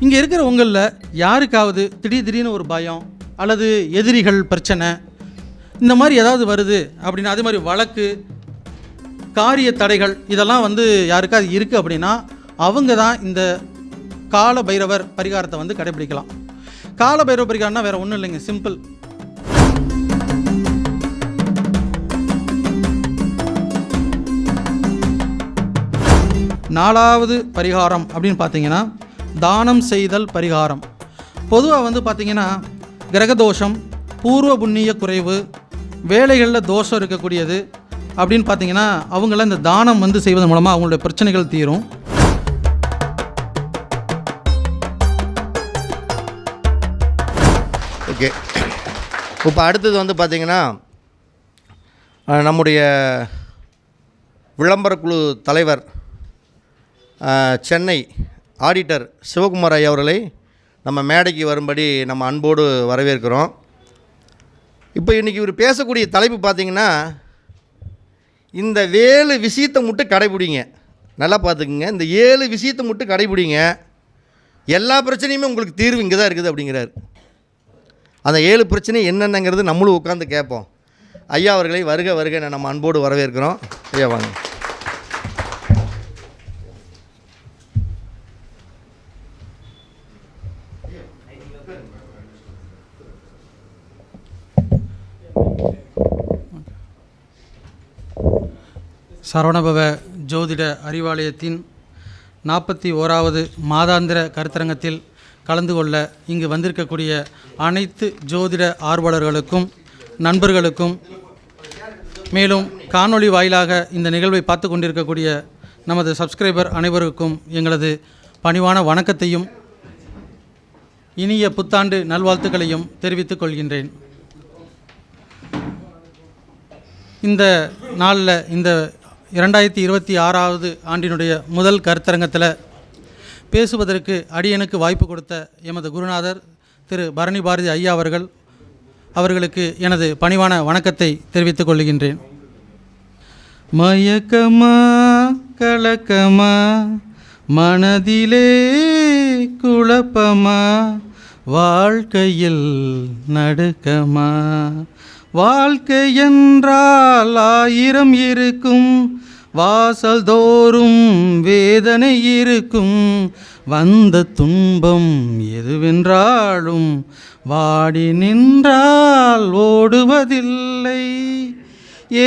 இங்கே இருக்கிற உங்களில் யாருக்காவது திடீர்னு ஒரு பயம் அல்லது எதிரிகள் பிரச்சனை இந்த மாதிரி ஏதாவது வருது அப்படின்னா, அதே மாதிரி வழக்கு, காரிய தடைகள் இதெல்லாம் வந்து யாருக்காவது இருக்குது அப்படின்னா அவங்க தான் இந்த கால பைரவர் பரிகாரத்தை வந்து கடைபிடிக்கலாம். கால பைரவர் பரிகாரம்னா வேறு ஒன்றும் இல்லைங்க, சிம்பிள். நாலாவது பரிகாரம் அப்படின்னு பார்த்தீங்கன்னா தானம் செய்தல் பரிகாரம். பொதுவாக வந்து பார்த்திங்கன்னா கிரகதோஷம், பூர்வ புண்ணிய குறைவு, வேலைகளில் தோஷம் இருக்கக்கூடியது அப்படின்னு பார்த்திங்கன்னா அவங்கள இந்த தானம் வந்து செய்வதன் மூலமாக அவங்களுடைய பிரச்சனைகள் தீரும். ஓகே, இப்போ அடுத்தது வந்து பார்த்திங்கன்னா நம்முடைய விளம்பர குழு தலைவர் சென்னை ஆடிட்டர் சிவகுமார் ஐயா அவர்களை நம்ம மேடைக்கு வரும்படி நம்ம அன்போடு வரவேற்கிறோம். இப்போ இன்றைக்கி இவர் பேசக்கூடிய தலைப்பு பார்த்திங்கன்னா இந்த 7 விஷயத்தை மட்டும் கடைபிடிங்க. நல்லா பார்த்துக்குங்க, இந்த 7 விஷயத்தை மட்டும் கடைபிடிங்க, எல்லா பிரச்சனையுமே உங்களுக்கு தீர்வு இங்கே தான் இருக்குது அப்படிங்கிறார். அந்த 7 பிரச்சனை என்னென்னங்கிறது நம்மளும் உட்காந்து கேட்போம். ஐயா அவர்களை வருக வருக நம்ம அன்போடு வரவேற்கிறோம். ஐயா வாங்க. சரவணபவ ஜோதிட அறிவாலயத்தின் 41வது மாதாந்திர கருத்தரங்கத்தில் கலந்து கொள்ள இங்கு வந்திருக்கக்கூடிய அனைத்து ஜோதிட ஆர்வலர்களுக்கும் நண்பர்களுக்கும், மேலும் காணொளி வாயிலாக இந்த நிகழ்வை பார்த்து கொண்டிருக்கக்கூடிய நமது சப்ஸ்கிரைபர் அனைவருக்கும் எங்களது பணிவான வணக்கத்தையும் இனிய புத்தாண்டு நல்வாழ்த்துக்களையும் தெரிவித்துக் கொள்கின்றேன். இந்த நாளில் இந்த 2026வது ஆண்டினுடைய முதல் கருத்தரங்கத்தில் பேசுவதற்கு அடியனுக்கு வாய்ப்பு கொடுத்த எமது குருநாதர் திரு பரணி பாரதி ஐயா அவர்களுக்கு எனது பணிவான வணக்கத்தை தெரிவித்துக் கொள்கின்றேன். மயக்கமா கலக்கமா மனதிலே குழப்பமா வாழ்க்கையில் நடுக்கமா, வாழ்க்கை என்றால் 1000 இருக்கும், வாசல் தோறும் வேதனை இருக்கும், வந்த துன்பம் எதுவென்றாலும் வாடி நின்றால் ஓடுவதில்லை,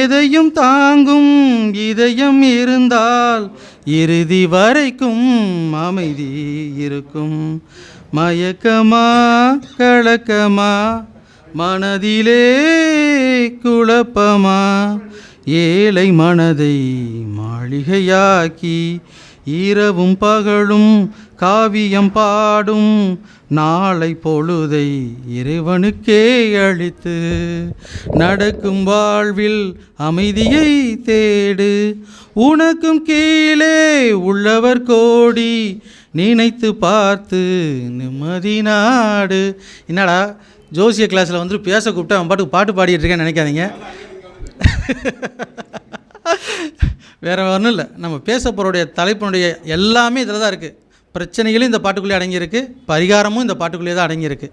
எதையும் தாங்கும் இதயம் இருந்தால் இறுதி வரைக்கும் அமைதி இருக்கும். மயக்கமா கலக்கமா மனதிலே குழப்பமா, ஏழை மனதை மாளிகையாக்கி இரவும் பகலும் காவியம் பாடும், நாளை பொழுதை இறைவனுக்கே அளித்து நடக்கும் வாழ்வில் அமைதியை தேடு, உனக்கும் கீழே உள்ளவர் கோடி நினைத்து பார்த்து நிம்மதி நாடு. என்னடா ஜோசிய கிளாஸில் வந்து பேச கூப்பிட்டு அவன் பாட்டுக்கு பாட்டு பாடிட்டு இருக்கேன்னு நினைக்காதீங்க. வேறு ஒன்றும் இல்லை, நம்ம பேச போகிறோடைய தலைப்பினுடைய எல்லாமே இதில் தான் இருக்குது. பிரச்சனைகளும் இந்த பாட்டுக்குள்ளேயே அடங்கியிருக்கு, பரிகாரமும் இந்த பாட்டுக்குள்ளேயே தான் அடங்கியிருக்கு.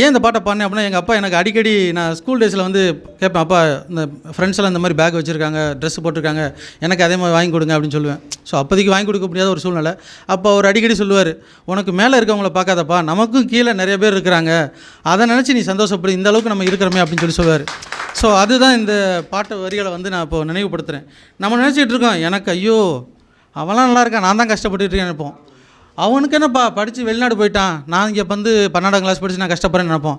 ஏன் இந்த பாட்டை பாடினேன் அப்படின்னா, எங்கள் அப்பா எனக்கு அடிக்கடி, நான் ஸ்கூல் டேஸில் வந்து கேட்பேன், அப்பா இந்த ஃப்ரெண்ட்ஸ் எல்லாம் இந்த மாதிரி பேக் வச்சுருக்காங்க, ட்ரெஸ் போட்டிருக்காங்க, எனக்கு அதே மாதிரி வாங்கி கொடுங்க அப்படின்னு சொல்லுவேன். ஸோ அப்போதைக்கு வாங்கி கொடுக்க முடியாத ஒரு சூழ்நிலை. அப்போ அவர் அடிக்கடி சொல்லுவார், உனக்கு மேலே இருக்கவங்கள பார்க்காதப்பா, நமக்கும் கீழே நிறைய பேர் இருக்கிறாங்க, அதை நினச்சி நீ சந்தோஷப்படு, இந்த அளவுக்கு நம்ம இருக்கிறோமே அப்படின்னு சொல்லுவார். ஸோ அதுதான் இந்த பாட்டு வரிகளை வந்து நான் இப்போ நினைவுபடுத்துகிறேன். நம்ம நினச்சிக்கிட்டு இருக்கோம், எனக்கு ஐயோ அவன்லாம் நல்லா இருக்கான், நான் தான் கஷ்டப்பட்டுட்டு இருக்கேன் நினைப்போம். அவனுக்கு என்னப்பா படித்து வெளிநாடு போயிட்டான், நான் இங்கே வந்து 12ஆம் கிளாஸ் படித்து நான் கஷ்டப்படுறேன்னு நினைப்போம்.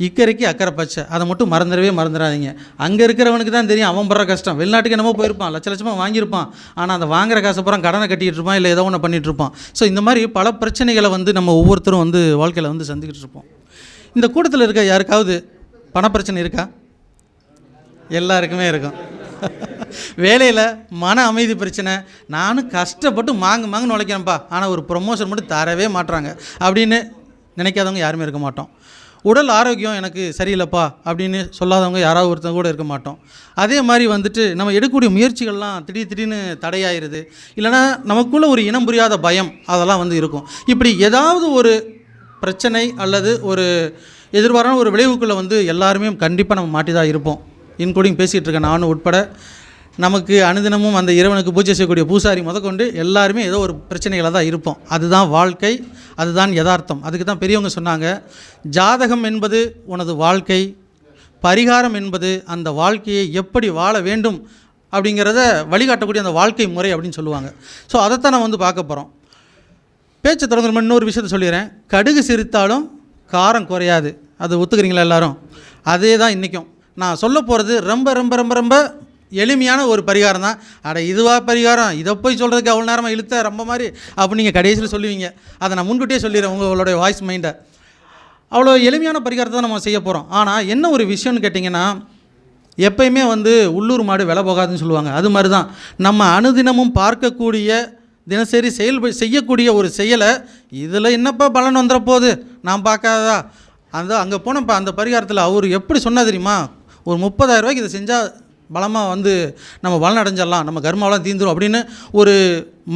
இக்கரைக்கு அக்கறை பச்சை, அதை மட்டும் மறந்துடாதீங்க. அங்கே இருக்கிறவனுக்கு தான் தெரியும் அவன் படுற கஷ்டம். வெளிநாட்டுக்கு என்னமோ போயிருப்பான், லட்சமாக வாங்கியிருப்பான், ஆனால் அந்த வாங்குற காசை பூரா கடனை கட்டிகிட்டு இருப்பான், இல்லை ஏதோ ஒன்று பண்ணிகிட்டு இருப்பான். ஸோ இந்த மாதிரி பல பிரச்சனைகளை வந்து நம்ம ஒவ்வொருத்தரும் வந்து வாழ்க்கையில் வந்து சந்திக்கிட்டு இருப்போம். இந்த கூட்டத்தில் இருக்க யாருக்காவது பணப்பிரச்சனை இருக்கா? எல்லாருக்குமே இருக்கும். வேலையில் மன அமைதி பிரச்சனை, நானும் கஷ்டப்பட்டு மாங்குன்னு உழைக்கிறேன்ப்பா, ஆனால் ஒரு ப்ரொமோஷன் மட்டும் தரவே மாட்டுறாங்க அப்படின்னு நினைக்காதவங்க யாருமே இருக்க மாட்டோம். உடல் ஆரோக்கியம் எனக்கு சரியில்லைப்பா அப்படின்னு சொல்லாதவங்க யாராவது ஒருத்தங்க கூட இருக்க மாட்டோம். அதே மாதிரி வந்துட்டு நம்ம எடுக்கக்கூடிய முயற்சிகள்லாம் திடீர்னு தடையாயிருது, இல்லைனா நமக்குள்ளே ஒரு இனம் புரியாத பயம் அதெல்லாம் வந்து இருக்கும். இப்படி ஏதாவது ஒரு பிரச்சனை அல்லது ஒரு எதிர்பாரான ஒரு விளைவுக்குள்ளே வந்து எல்லாருமே கண்டிப்பாக நம்ம மாட்டி தான் இருப்போம். இன்க்ளூடிங் பேசிகிட்டு இருக்கேன் நானும் உட்பட. நமக்கு அனுதினமும் அந்த இறைவனுக்கு பூஜை செய்யக்கூடிய பூசாரி முதற்கொண்டு எல்லாருமே ஏதோ ஒரு பிரச்சனைகளை தான் இருப்போம். அதுதான் வாழ்க்கை, அதுதான் யதார்த்தம். அதுக்கு தான் பெரியவங்க சொன்னாங்க, ஜாதகம் என்பது உனது வாழ்க்கை, பரிகாரம் என்பது அந்த வாழ்க்கையை எப்படி வாழ வேண்டும் அப்படிங்கிறத வழிகாட்டக்கூடிய அந்த வாழ்க்கை முறை அப்படின்னு சொல்லுவாங்க. ஸோ அதைத்தான் நம்ம வந்து பார்க்க போகிறோம். பேச்சு தொடங்குற இன்னொரு விஷயத்த சொல்லிடுறேன். கடுகு சிரித்தாலும் காரம் குறையாது, அது ஒத்துக்கிறீங்களா எல்லாரும்? அதே தான் இன்றைக்கும் நான் சொல்ல போகிறது. ரொம்ப ரொம்ப ரொம்ப ரொம்ப எளிமையான ஒரு பரிகாரம் தான். அட இதுவா பரிகாரம், இதை போய் சொல்கிறதுக்கு அவ்வளோ நேரமாக இழுத்த ரொம்ப மாதிரி அப்போ நீங்கள் கடைசியில் சொல்லுவீங்க. அதை நான் முன்கூட்டியே சொல்லிடுறேன் உங்களுடைய வாய்ஸ் மைண்டை. அவ்வளோ எளிமையான பரிகாரத்தை தான் நம்ம செய்ய போகிறோம். ஆனால் என்ன ஒரு விஷயம்னு கேட்டிங்கன்னா, எப்பயுமே வந்து உள்ளூர் மாடு விலை போகாதுன்னு சொல்லுவாங்க. அது மாதிரி தான் நம்ம அனுதினமும் பார்க்கக்கூடிய தினசரி செய்யக்கூடிய ஒரு செயலை இதில் என்னப்பா பலன் வந்துட போகுது நான் பார்க்காதா, அங்கே போனப்போ அந்த பரிகாரத்தில் அவர் எப்படி சொன்னால் தெரியுமா, ஒரு 30,000 ரூபாய்க்கு இதை செஞ்சால் பலமாக வந்து நம்ம பலன் அடைஞ்சிடலாம், நம்ம கர்மாவெலாம் தீந்துடும் அப்படின்னு ஒரு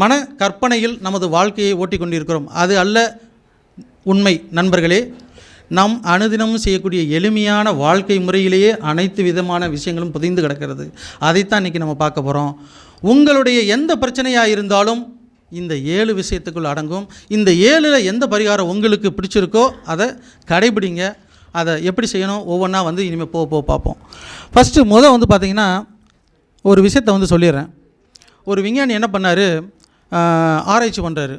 மன கற்பனையில் நமது வாழ்க்கையை ஓட்டி கொண்டிருக்கிறோம். அது அல்ல உண்மை நண்பர்களே. நம் அனுதினமும் செய்யக்கூடிய எளிமையான வாழ்க்கை முறையிலேயே அனைத்து விதமான விஷயங்களும் புதைந்து கிடக்கிறது. அதைத்தான் இன்றைக்கி நம்ம பார்க்க போகிறோம். உங்களுடைய எந்த பிரச்சனையாக இருந்தாலும் இந்த 7 விஷயத்துக்குள் அடங்கும். இந்த 7ல் எந்த பரிகாரம் உங்களுக்கு பிடிச்சிருக்கோ அதை கடைபிடிங்க. அதை எப்படி செய்யணும் ஒவ்வொன்றா வந்து இனிமேல் போக பார்ப்போம். ஃபஸ்ட்டு வந்து பார்த்திங்கன்னா ஒரு விஷயத்தை வந்து சொல்லிடுறேன். ஒரு விஞ்ஞானி என்ன பண்ணார், ஆராய்ச்சி பண்ணுறாரு.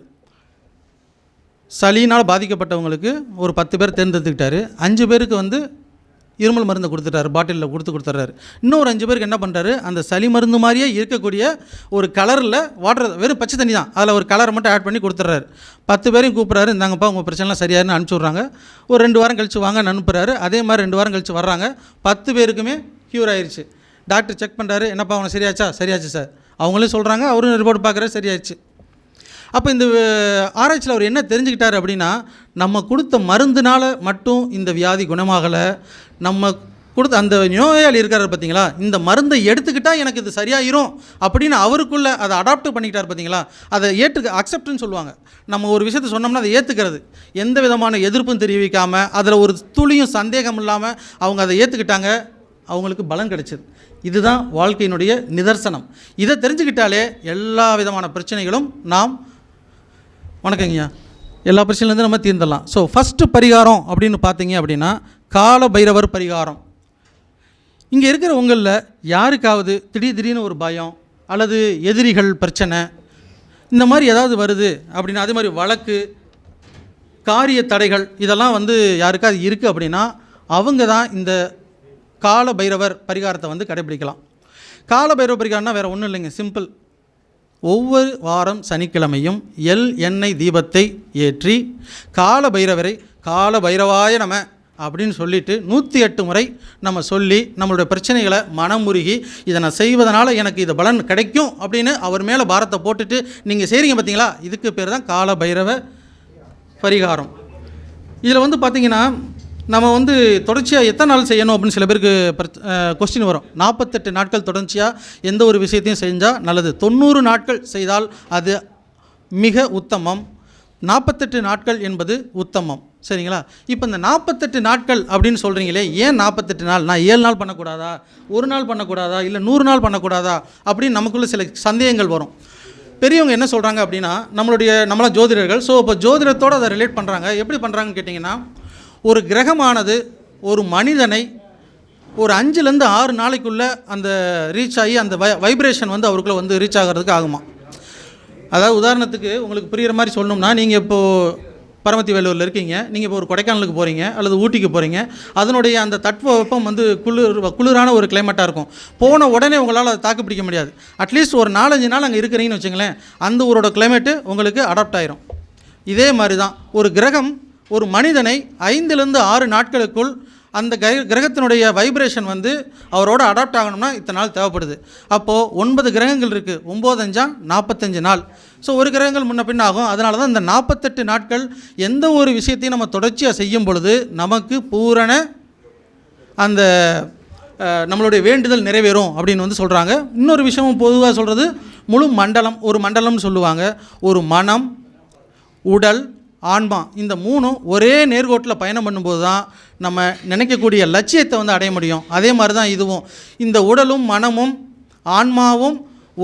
சளினால் பாதிக்கப்பட்டவங்களுக்கு ஒரு 10 பேர் தேர்ந்தெடுத்துக்கிட்டாரு. 5 பேருக்கு வந்து இருமல் மருந்து கொடுத்துட்டாரு, பாட்டிலில் கொடுத்துட்றாரு. இன்னொரு 5 பேருக்கு என்ன பண்ணுறாரு, அந்த சளி மருந்து மாதிரியே இருக்கக்கூடிய ஒரு கலரில் வாட்டர், வெறும் பச்சை தண்ணி தான், அதில் ஒரு கலரை மட்டும் ஆட் பண்ணி கொடுத்துட்றாரு. 10 பேரையும் கூப்பிட்றாரு, இந்தாங்கப்பா உங்கள் பிரச்சனைலாம் சரியாருன்னு அனுப்பிச்சி விட்றாங்க. ஒரு 2 வாரம் கழித்து வாங்கன்னு அனுப்புகிறாரு. அதே மாதிரி 2 வாரம் கழித்து வர்றாங்க. 10 பேருக்குமே க்யூர் ஆயிடுச்சு. டாக்டர் செக் பண்ணுறாரு, என்னப்பா அவனை சரியாச்சா? சரியாச்சு சார். அவங்களே சொல்கிறாங்க, அவரும் ரிப்போர்ட் பார்க்குறாரு, சரியாச்சு. அப்போ இந்த ஆராய்ச்சியில் அவர் என்ன தெரிஞ்சுக்கிட்டார் அப்படின்னா, நம்ம கொடுத்த மருந்துனால் மட்டும் இந்த வியாதி குணமாகலை, நம்ம கொடுத்த அந்த நோயாளி இருக்கார் பார்த்தீங்களா, இந்த மருந்தை எடுத்துக்கிட்டால் எனக்கு இது சரியாயிரும் அப்படின்னு அவருக்குள்ளே அதை அடாப்ட் பண்ணிக்கிட்டார் பார்த்தீங்களா, அதை அக்செப்ட்னு சொல்லுவாங்க. நம்ம ஒரு விஷயத்தை சொன்னோம்னா அதை ஏற்றுக்கிறது, எந்த விதமான எதிர்ப்பும் தெரிவிக்காமல், அதில் ஒரு துளியும் சந்தேகம் இல்லாமல் அவங்க அதை ஏற்றுக்கிட்டாங்க, அவங்களுக்கு பலன் கிடைச்சிது. இதுதான் வாழ்க்கையினுடைய நிதர்சனம். இதை தெரிஞ்சுக்கிட்டாலே எல்லா விதமான பிரச்சனைகளும் நாம் வணக்கங்கய்யா எல்லா பிரச்சனையிலேருந்து நம்ம தீர்ந்துடலாம். ஸோ ஃபஸ்ட்டு பரிகாரம் அப்படின்னு பார்த்தீங்க அப்படின்னா கால பைரவர் பரிகாரம். இங்கே இருக்கிற உங்களில் யாருக்காவது திடீர்னு ஒரு பயம் அல்லது எதிரிகள் பிரச்சனை இந்த மாதிரி ஏதாவது வருது அப்படின்னா, அதே மாதிரி வழக்கு, காரிய தடைகள் இதெல்லாம் வந்து யாருக்காவது இருக்குது அப்படின்னா அவங்க தான் இந்த கால பைரவர் பரிகாரத்தை வந்து கடைபிடிக்கலாம். கால பைரவர் பரிகாரம்னா வேறு ஒன்றும் இல்லைங்க, சிம்பிள். ஒவ்வொரு வாரம் சனிக்கிழமையும் எண்ணெய் தீபத்தை ஏற்றி கால பைரவரை கால பைரவாய நம அப்படின்னு சொல்லிவிட்டு 108 முறை நம்ம சொல்லி நம்மளுடைய பிரச்சனைகளை மனமுருகி இதை நான் செய்வதனால எனக்கு இது பலன் கிடைக்கும் அப்படின்னு அவர் மேலே பாரத்தை போட்டுட்டு நீங்கள் செய்கிறீங்க பார்த்தீங்களா, இதுக்கு பேர் தான் கால பைரவ பரிகாரம். இதில் வந்து பார்த்திங்கன்னா நம்ம வந்து தொடர்ச்சியாக எத்தனை நாள் செய்யணும் அப்படின்னு சில பேருக்கு கொஸ்டின் வரும். 48 நாட்கள் தொடர்ச்சியாக எந்த ஒரு விஷயத்தையும் செஞ்சால் நல்லது. 90 நாட்கள் செய்தால் அது மிக உத்தமம். 48 நாட்கள் என்பது உத்தமம். சரிங்களா? இப்போ இந்த 48 நாட்கள் அப்படின்னு சொல்கிறீங்களே, ஏன் 48 நாள்? நான் 7 நாள் பண்ணக்கூடாதா, 1 நாள் பண்ணக்கூடாதா, இல்லை 100 நாள் பண்ணக்கூடாதா அப்படின்னு நமக்குள்ளே சில சந்தேகங்கள் வரும். பெரியவங்க என்ன சொல்கிறாங்க அப்படின்னா, நம்மளாம் ஜோதிடர்கள். ஸோ இப்போ ஜோதிடத்தோடு அதை ரிலேட் பண்ணுறாங்க. எப்படி பண்ணுறாங்கன்னு கேட்டிங்கன்னா, ஒரு கிரகமானது ஒரு மனிதனை ஒரு 5லேருந்து 6 நாளைக்குள்ளே அந்த ரீச் ஆகி அந்த வைப்ரேஷன் வந்து அவருக்குள்ளே வந்து ரீச் ஆகிறதுக்கு ஆகுமா. அதாவது உதாரணத்துக்கு உங்களுக்கு புரிகிற மாதிரி சொல்லணும்னா, நீங்கள் இப்போது பரமத்தி வேலூரில் இருக்கீங்க, நீங்கள் இப்போ ஒரு கொடைக்கானலுக்கு போகிறீங்க அல்லது ஊட்டிக்கு போகிறீங்க, அதனுடைய அந்த தட்பவெப்பம் வந்து குளிரான ஒரு கிளைமேட்டாக இருக்கும். போன உடனே உங்களால் அதை தாக்கு பிடிக்க முடியாது. அட்லீஸ்ட் ஒரு 4-5 நாள் அங்கே இருக்கிறீங்கன்னு வச்சுங்களேன், அந்த ஊரோட கிளைமேட்டு உங்களுக்கு அடாப்ட் ஆயிரும். இதே மாதிரி தான் ஒரு கிரகம் ஒரு மனிதனை 5லேருந்து 6 நாட்களுக்குள் அந்த கிரகத்தினுடைய வைப்ரேஷன் வந்து அவரோட அடாப்ட் ஆகணும்னா இத்தனை நாள் தேவைப்படுது. அப்போது 9 கிரகங்கள் இருக்குது, 9 5 45 நாள். ஸோ ஒரு கிரகங்கள் முன்ன பின் ஆகும். அதனால தான் இந்த 48 நாட்கள் எந்த ஒரு விஷயத்தையும் நம்ம தொடர்ச்சியாக செய்யும் பொழுது நமக்கு பூரண அந்த நம்மளுடைய வேண்டுதல் நிறைவேறும் அப்படின்னு வந்து சொல்கிறாங்க. இன்னொரு விஷயமும் பொதுவாக சொல்கிறது, முழு மண்டலம், ஒரு மண்டலம்னு சொல்லுவாங்க. ஒரு மனம், உடல், ஆன்மா, இந்த 3ம் ஒரே நேர்கோட்டில் பயணம் பண்ணும்போது தான் நம்ம நினைக்கக்கூடிய லட்சியத்தை வந்து அடைய முடியும். அதே மாதிரி தான் இதுவும். இந்த உடலும் மனமும் ஆன்மாவும்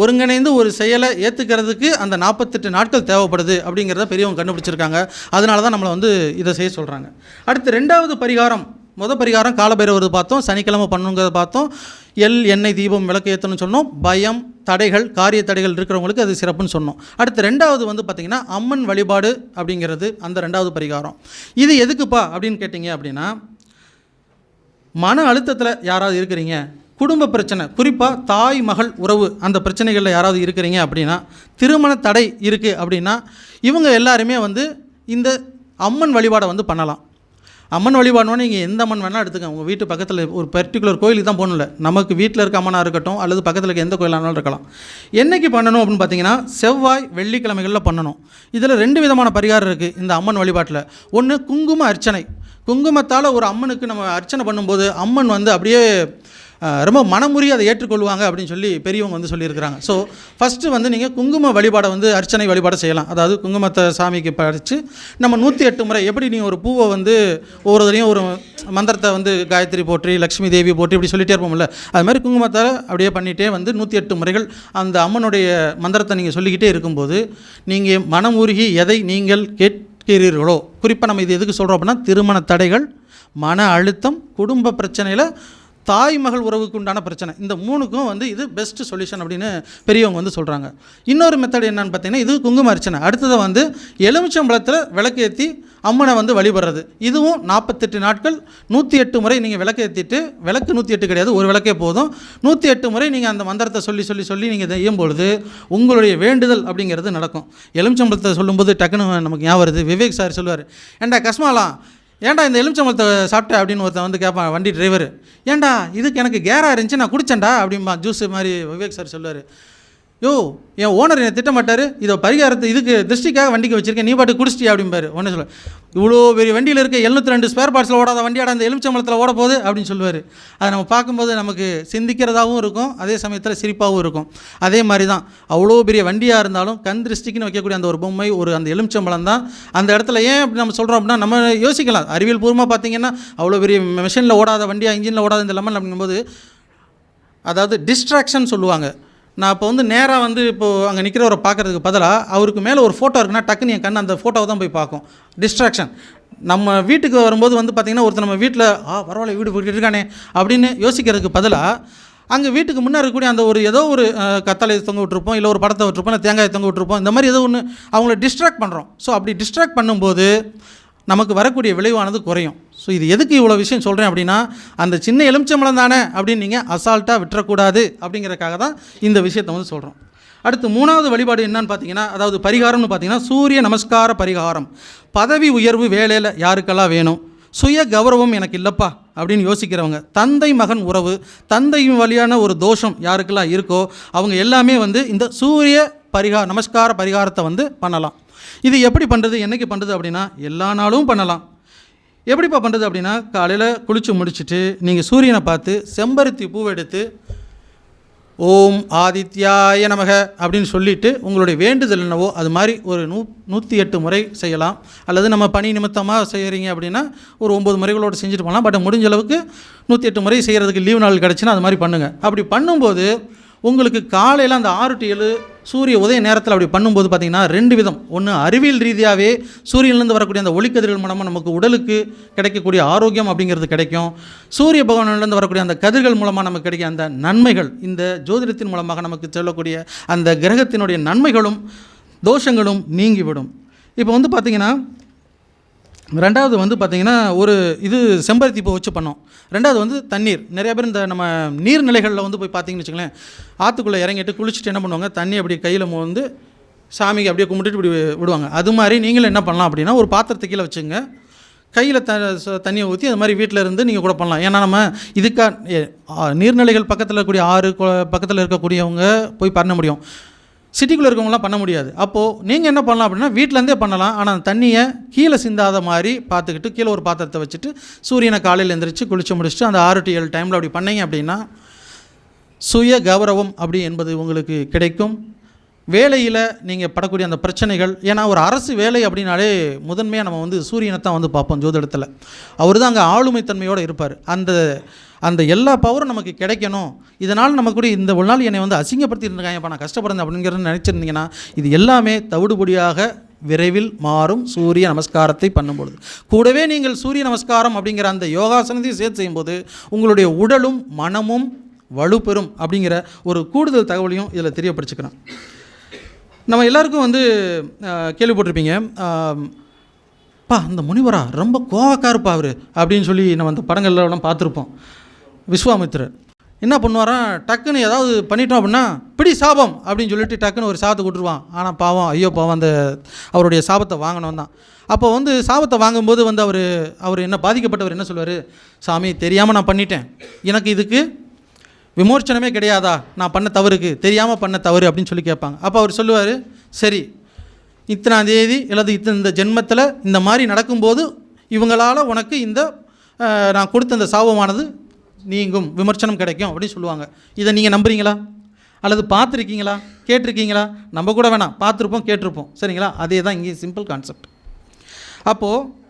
ஒருங்கிணைந்து ஒரு செயலை ஏற்றுக்கிறதுக்கு அந்த 48 நாட்கள் தேவைப்படுது அப்படிங்கிறத பெரியவங்க கண்டுபிடிச்சிருக்காங்க. அதனால தான் நம்மளை வந்து இதை செய்ய சொல்கிறாங்க. அடுத்து 2வது பரிகாரம், பரிகாரம் காலபைரவர் பார்த்தோம், சனிக்கிழமை பண்ணுங்கிறத பார்த்தோம். எண்ணெய் தீபம் விளக்கு ஏற்றணும்னு சொன்னோம். பயம், தடைகள், காரிய தடைகள் இருக்கிறவங்களுக்கு அது சிறப்புன்னு சொன்னோம். அடுத்து 2வது வந்து பார்த்திங்கன்னா அம்மன் வழிபாடு அப்படிங்கிறது அந்த 2வது பரிகாரம். இது எதுக்குப்பா அப்படின்னு கேட்டிங்க அப்படின்னா, மன அழுத்தத்தில் யாராவது இருக்கிறீங்க, குடும்ப பிரச்சனை, குறிப்பாக தாய் மகள் உறவு அந்த பிரச்சனைகளில் யாராவது இருக்கிறீங்க அப்படின்னா, திருமண தடை இருக்குது அப்படின்னா, இவங்க எல்லாருமே வந்து இந்த அம்மன் வழிபாடை வந்து பண்ணலாம். அம்மன் வழிபாடுனோன்னு நீங்கள் எந்த அம்மன் வேணால் எடுத்துக்கோங்க. உங்கள் வீட்டு பக்கத்தில் ஒரு பர்டிகுலர் கோயிலுக்கு தான் போகணும்ல, நமக்கு வீட்டில் இருக்க அம்மனாக இருக்கட்டும் அல்லது பக்கத்தில் இருக்க எந்த கோயிலானாலும் இருக்கலாம். என்றைக்கு பண்ணணும் அப்படின்னு பார்த்தீங்கன்னா, செவ்வாய் வெள்ளிக்கிழமைகளில் பண்ணணும். இதில் 2 விதமான பரிகாரம் இருக்குது இந்த அம்மன் வழிபாட்டில். ஒன்று குங்கும அர்ச்சனை. குங்குமத்தால் ஒரு அம்மனுக்கு நம்ம அர்ச்சனை பண்ணும்போது அம்மன் வந்து அப்படியே ரொம்ப மனமுறி அதை ஏற்றுக்கொள்வாங்க அப்படின்னு சொல்லி பெரியவங்க வந்து சொல்லியிருக்கிறாங்க. ஸோ ஃபஸ்ட்டு வந்து நீங்கள் குங்கும வழிபாடை வந்து அர்ச்சனை வழிபாடை செய்யலாம். அதாவது குங்குமத்தை சாமிக்கு படைச்சு நம்ம 108 முறை, எப்படி நீங்கள் ஒரு பூவை வந்து ஒவ்வொருத்தரையும் ஒரு மந்திரத்தை வந்து காயத்ரி போற்றி, லக்ஷ்மி தேவி போற்றி இப்படி சொல்லிகிட்டே இருப்போம்ல, அது மாதிரி குங்குமத்தை அப்படியே பண்ணிகிட்டே வந்து 108 முறைகள் அந்த அம்மனுடைய மந்திரத்தை நீங்கள் சொல்லிக்கிட்டே இருக்கும்போது நீங்கள் மனமுருகி எதை நீங்கள் கேட்கிறீர்களோ, குறிப்பாக நம்ம இது எதுக்கு சொல்கிறோம் அப்படின்னா, திருமண தடைகள், மன அழுத்தம், குடும்ப பிரச்சனையில் தாய் மகள் உறவுக்கு உண்டான பிரச்சனை, இந்த 3க்கும் வந்து இது பெஸ்ட் சொல்யூஷன் அப்படின்னு பெரியவங்க வந்து சொல்கிறாங்க. இன்னொரு மெத்தட் என்னன்னு பார்த்தீங்கன்னா, இது குங்கும அர்ச்சனை. அடுத்தது வந்து எலுமிச்சம்பழத்தில் விளக்கு ஏற்றி அம்மனை வந்து வழிபடுறது. இதுவும் 48 நாட்கள் 108 முறை நீங்கள் விளக்கு ஏற்றிட்டு, விளக்கு 108 கிடையாது, ஒரு விளக்கே போதும், 108 முறை நீங்கள் அந்த மந்திரத்தை சொல்லி நீங்கள் இதை செய்யும்பொழுது உங்களுடைய வேண்டுதல் அப்படிங்கிறது நடக்கும். எலுமிச்சம்பழத்தை சொல்லும்போது டக்குன்னு நமக்கு ஞாபகம் வருது, விவேக் சார் சொல்லுவார், ஏண்டா கஸ்மாலாம் ஏன்டா இந்த எலுமிச்சம்பழத்தை சாப்பிட்டேன் அப்படின்னு ஒருத்தன் வந்து கேட்பான், வண்டி டிரைவர், ஏன்டா இதுக்கு எனக்கு கேராக இருந்துச்சு நான் குடிச்சேன்டா அப்படின்பா, ஜூஸ் மாதிரி விவேக் சார் சொல்லுவார். யோ என் ஓனர் என்னை திட்டமாட்டார், இதை பரிகாரத்தை இதுக்கு திருஷ்டிக்காக வண்டிக்கு வச்சுருக்கேன், நீ பாட்டு குடிச்சிட்டியா அப்படிம்பாரு. ஒன்றே சொல்ல, இவ்வளோ பெரிய வண்டியில் இருக்க 702 ஸ்பேர் பார்ட்ஸில் ஓடாத வண்டியாட அந்த எலுமிச்சம்பழத்தில் ஓட போகுது அப்படின்னு சொல்லுவார். அதை நம்ம பார்க்கும்போது நமக்கு சிந்திக்கிறதாகவும் இருக்கும், அதே சமயத்தில் சிரிப்பாகவும் இருக்கும். அதே மாதிரி தான் அவ்வளோ பெரிய வண்டியாக இருந்தாலும் கண் திருஷ்டிக்குன்னு வைக்கக்கூடிய அந்த ஒரு பொம்மை, ஒரு அந்த எலுமிச்சம்பழம் தான் அந்த இடத்துல. ஏன் அப்படி நம்ம சொல்கிறோம் அப்படின்னா, நம்ம யோசிக்கலாம், அறிவியல் பூர்வமாக பார்த்தீங்கன்னா அவ்வளோ பெரிய மிஷினில் ஓடாத வண்டியாக, இன்ஜினில் ஓடாத இந்த லெமன் அப்படிங்கும்போது, அதாவது டிஸ்ட்ராக்ஷன் சொல்லுவாங்க. நான் இப்போ வந்து நேராக வந்து இப்போது அங்கே நிற்கிறவரை பார்க்குறதுக்கு பதிலாக அவருக்கு மேலே ஒரு ஃபோட்டோ இருக்குன்னா டக்குன்னு என் கண் அந்த ஃபோட்டோவை தான் போய் பார்க்கும். டிஸ்ட்ராக்ஷன். நம்ம வீட்டுக்கு வரும்போது வந்து பார்த்திங்கன்னா, ஒருத்தர் நம்ம வீட்டில் பரவாயில்ல வீடு போய்கிட்டு இருக்கானே அப்படின்னு யோசிக்கிறதுக்கு பதிலாக அங்கே வீட்டுக்கு முன்னே இருக்கக்கூடிய அந்த ஒரு ஏதோ ஒரு கத்தாழை தொங்க விட்டுருப்போம், இல்லை ஒரு படத்தை விட்டுருப்போம், இல்லை தேங்காயை தொங்க விட்டுருப்போம், இந்த மாதிரி ஏதோ ஒன்று அவங்கள டிஸ்ட்ராக்ட் பண்ணுறோம். ஸோ அப்படி டிஸ்ட்ராக்ட் பண்ணும்போது நமக்கு வரக்கூடிய விளைவானது குறையும். ஸோ இது எதுக்கு இவ்வளோ விஷயம் சொல்கிறேன் அப்படின்னா, அந்த சின்ன எலுமிச்சம்பழம் தானே அப்படின்னு நீங்கள் அசால்ட்டாக விட்டுறக்கூடாது அப்படிங்கிறதுக்காக தான் இந்த விஷயத்தை வந்து சொல்கிறோம். அடுத்து 3வது வழிபாடு என்னன்னு பார்த்தீங்கன்னா, அதாவது பரிகாரம்னு பார்த்தீங்கன்னா, சூரிய நமஸ்கார பரிகாரம். பதவி உயர்வு வேலையில் யாருக்கெல்லாம் வேணும், சுய கௌரவம் எனக்கு இல்லைப்பா அப்படின்னு யோசிக்கிறவங்க, தந்தை மகன் உறவு, தந்தையும் வழியான ஒரு தோஷம் யாருக்கெல்லாம் இருக்கோ அவங்க எல்லாமே வந்து இந்த சூரிய நமஸ்கார பரிகாரத்தை வந்து பண்ணலாம். இது எப்படி பண்ணுறது, என்றைக்கு பண்ணுறது அப்படின்னா, எல்லா நாளும் பண்ணலாம். எப்படிப்பா பண்ணுறது அப்படின்னா, காலையில் குளித்து முடிச்சுட்டு நீங்கள் சூரியனை பார்த்து செம்பருத்தி பூவை எடுத்து ஓம் ஆதித்யாய நமக அப்படின்னு சொல்லிவிட்டு உங்களுடைய வேண்டுதல் என்னவோ அது மாதிரி ஒரு 108 முறை செய்யலாம். அல்லது நம்ம பணி நிமித்தமாக செய்கிறீங்க அப்படின்னா ஒரு 9 முறைகளோடு செஞ்சுட்டு போகலாம். பட் முடிஞ்ச அளவுக்கு 108 முறை செய்கிறதுக்கு லீவ் நாள் கிடச்சின்னா அது மாதிரி பண்ணுங்கள். அப்படி பண்ணும்போது உங்களுக்கு காலையில் அந்த 6 to 7 சூரிய உதய நேரத்தில் அப்படி பண்ணும்போது பார்த்திங்கன்னா 2 விதம். ஒன்று, அறிவியல் ரீதியாகவே சூரியன்லேருந்து வரக்கூடிய அந்த ஒளிக்கதிர்கள் மூலமாக நமக்கு உடலுக்கு கிடைக்கக்கூடிய ஆரோக்கியம் அப்படிங்கிறது கிடைக்கும். சூரிய பகவானிலேருந்து வரக்கூடிய அந்த கதிர்கள் மூலமாக நமக்கு கிடைக்க அந்த நன்மைகள், இந்த ஜோதிடத்தின் மூலமாக நமக்கு சொல்லக்கூடிய அந்த கிரகத்தினுடைய நன்மைகளும் தோஷங்களும் நீங்கிவிடும். இப்போ வந்து பார்த்திங்கன்னா 2வது வந்து பார்த்திங்கன்னா ஒரு இது செம்பருத்தி பூ வச்சு பண்ணோம். 2வது வந்து தண்ணீர். நிறைய பேர் இந்த நம்ம நீர்நிலைகளில் வந்து போய் பார்த்திங்கன்னு வச்சுங்களேன், ஆற்றுக்குள்ளே இறங்கிட்டு குளிச்சுட்டு என்ன பண்ணுவாங்க, தண்ணி அப்படி கையில் வந்து சாமிக்கு அப்படியே கும்பிட்டுட்டு இப்படி விடுவாங்க. அது மாதிரி நீங்களும் என்ன பண்ணலாம் அப்படின்னா, ஒரு பாத்திரத்தை கீழே வச்சுங்க, கையில் தண்ணியை ஊற்றி அது மாதிரி வீட்டில் இருந்து நீங்கள் கூட பண்ணலாம். ஏன்னா நம்ம நீர்நிலைகள் பக்கத்தில் இருக்கக்கூடிய ஆறு பக்கத்தில் இருக்கக்கூடியவங்க போய் பண்ண முடியும், சிட்டிக்குள்ளே இருக்கவங்களாம் பண்ண முடியாது. அப்போது நீங்கள் என்ன பண்ணலாம் அப்படின்னா வீட்டிலேருந்தே பண்ணலாம். ஆனால் தண்ணியை கீழே சிந்தாத மாதிரி பார்த்துக்கிட்டு கீழே ஒரு பாத்திரத்தை வச்சுட்டு சூரியனை காலையில் எழுந்திரிச்சு குளிச்சு முடிச்சுட்டு அந்த 6 to 7 டைமில் அப்படி பண்ணீங்க அப்படின்னா சுய கௌரவம் அப்படி என்பது உங்களுக்கு கிடைக்கும். வேலையில் நீங்கள் படக்கூடிய அந்த பிரச்சனைகள், ஏன்னா ஒரு அரசு வேலை அப்படின்னாலே முதன்மையாக நம்ம வந்து சூரியனை தான் வந்து பார்ப்போம் ஜோதிடத்தில். அவர் தான் அங்கே ஆளுமைத்தன்மையோடு இருப்பார். அந்த எல்லா பவரும் நமக்கு கிடைக்கணும். இதனால் நமக்கு கூட இந்த ஒரு நாள் என்னை வந்து அசிங்கப்படுத்திட்டு இருக்காங்க, நான் கஷ்டப்படுறேன் அப்படிங்கிறத நினச்சிருந்தீங்கன்னா இது எல்லாமே தவிடுபடியாக விரைவில் மாறும் சூரிய நமஸ்காரத்தை பண்ணும்பொழுது. கூடவே நீங்கள் சூரிய நமஸ்காரம் அப்படிங்கிற அந்த யோகாசனத்தையும் சேர்த்து செய்யும்போது உங்களுடைய உடலும் மனமும் வலுப்பெறும் அப்படிங்கிற ஒரு கூடுதல் தகவலையும் இதில் தெரியப்படுத்திக்கிறேன். நம்ம எல்லாருக்கும் வந்து கேள்விப்பட்டிருப்பீங்க, அந்த முனிவரா ரொம்ப கோவக்காருப்பா அவர் அப்படின்னு சொல்லி நம்ம அந்த படங்கள்லாம் பார்த்துருப்போம். விஸ்வாமித்திரர் என்ன பண்ணுவாராம், டக்குன்னு ஏதாவது பண்ணிட்டோம் அப்படின்னா பிடி சாபம் அப்படின்னு சொல்லிட்டு டக்குன்னு ஒரு சாபத்தை கொடுத்துருவான். ஆனால் பாவம், ஐயோ பாவம், அந்த அவருடைய சாபத்தை வாங்கணும் தான். அப்போ வந்து சாபத்தை வாங்கும்போது வந்து அவர் என்ன பாதிக்கப்பட்டவர் என்ன சொல்லுவார், சாமி தெரியாமல் நான் பண்ணிட்டேன், எனக்கு இதுக்கு விமோச்சனமே கிடையாதா, நான் பண்ண தவறுக்கு, தெரியாமல் பண்ண தவறு அப்படின்னு சொல்லி கேட்பாங்க. அப்போ அவர் சொல்லுவார், சரி இத்தனாம் தேதி அல்லது இந்த ஜென்மத்தில் இந்த மாதிரி நடக்கும்போது இவங்களால் உனக்கு இந்த நான் கொடுத்த இந்த சாபமானது நீங்கும், விமர்சனம் கிடைக்கும் அப்படின்னு சொல்லுவாங்க. இதை நீங்கள் நம்புறீங்களா அல்லது பார்த்துருக்கீங்களா, கேட்டிருக்கீங்களா? நம்ம கூட வேணாம், பார்த்துருப்போம் கேட்டிருப்போம், சரிங்களா? அதே தான் இங்கே சிம்பிள் கான்செப்ட். அப்போது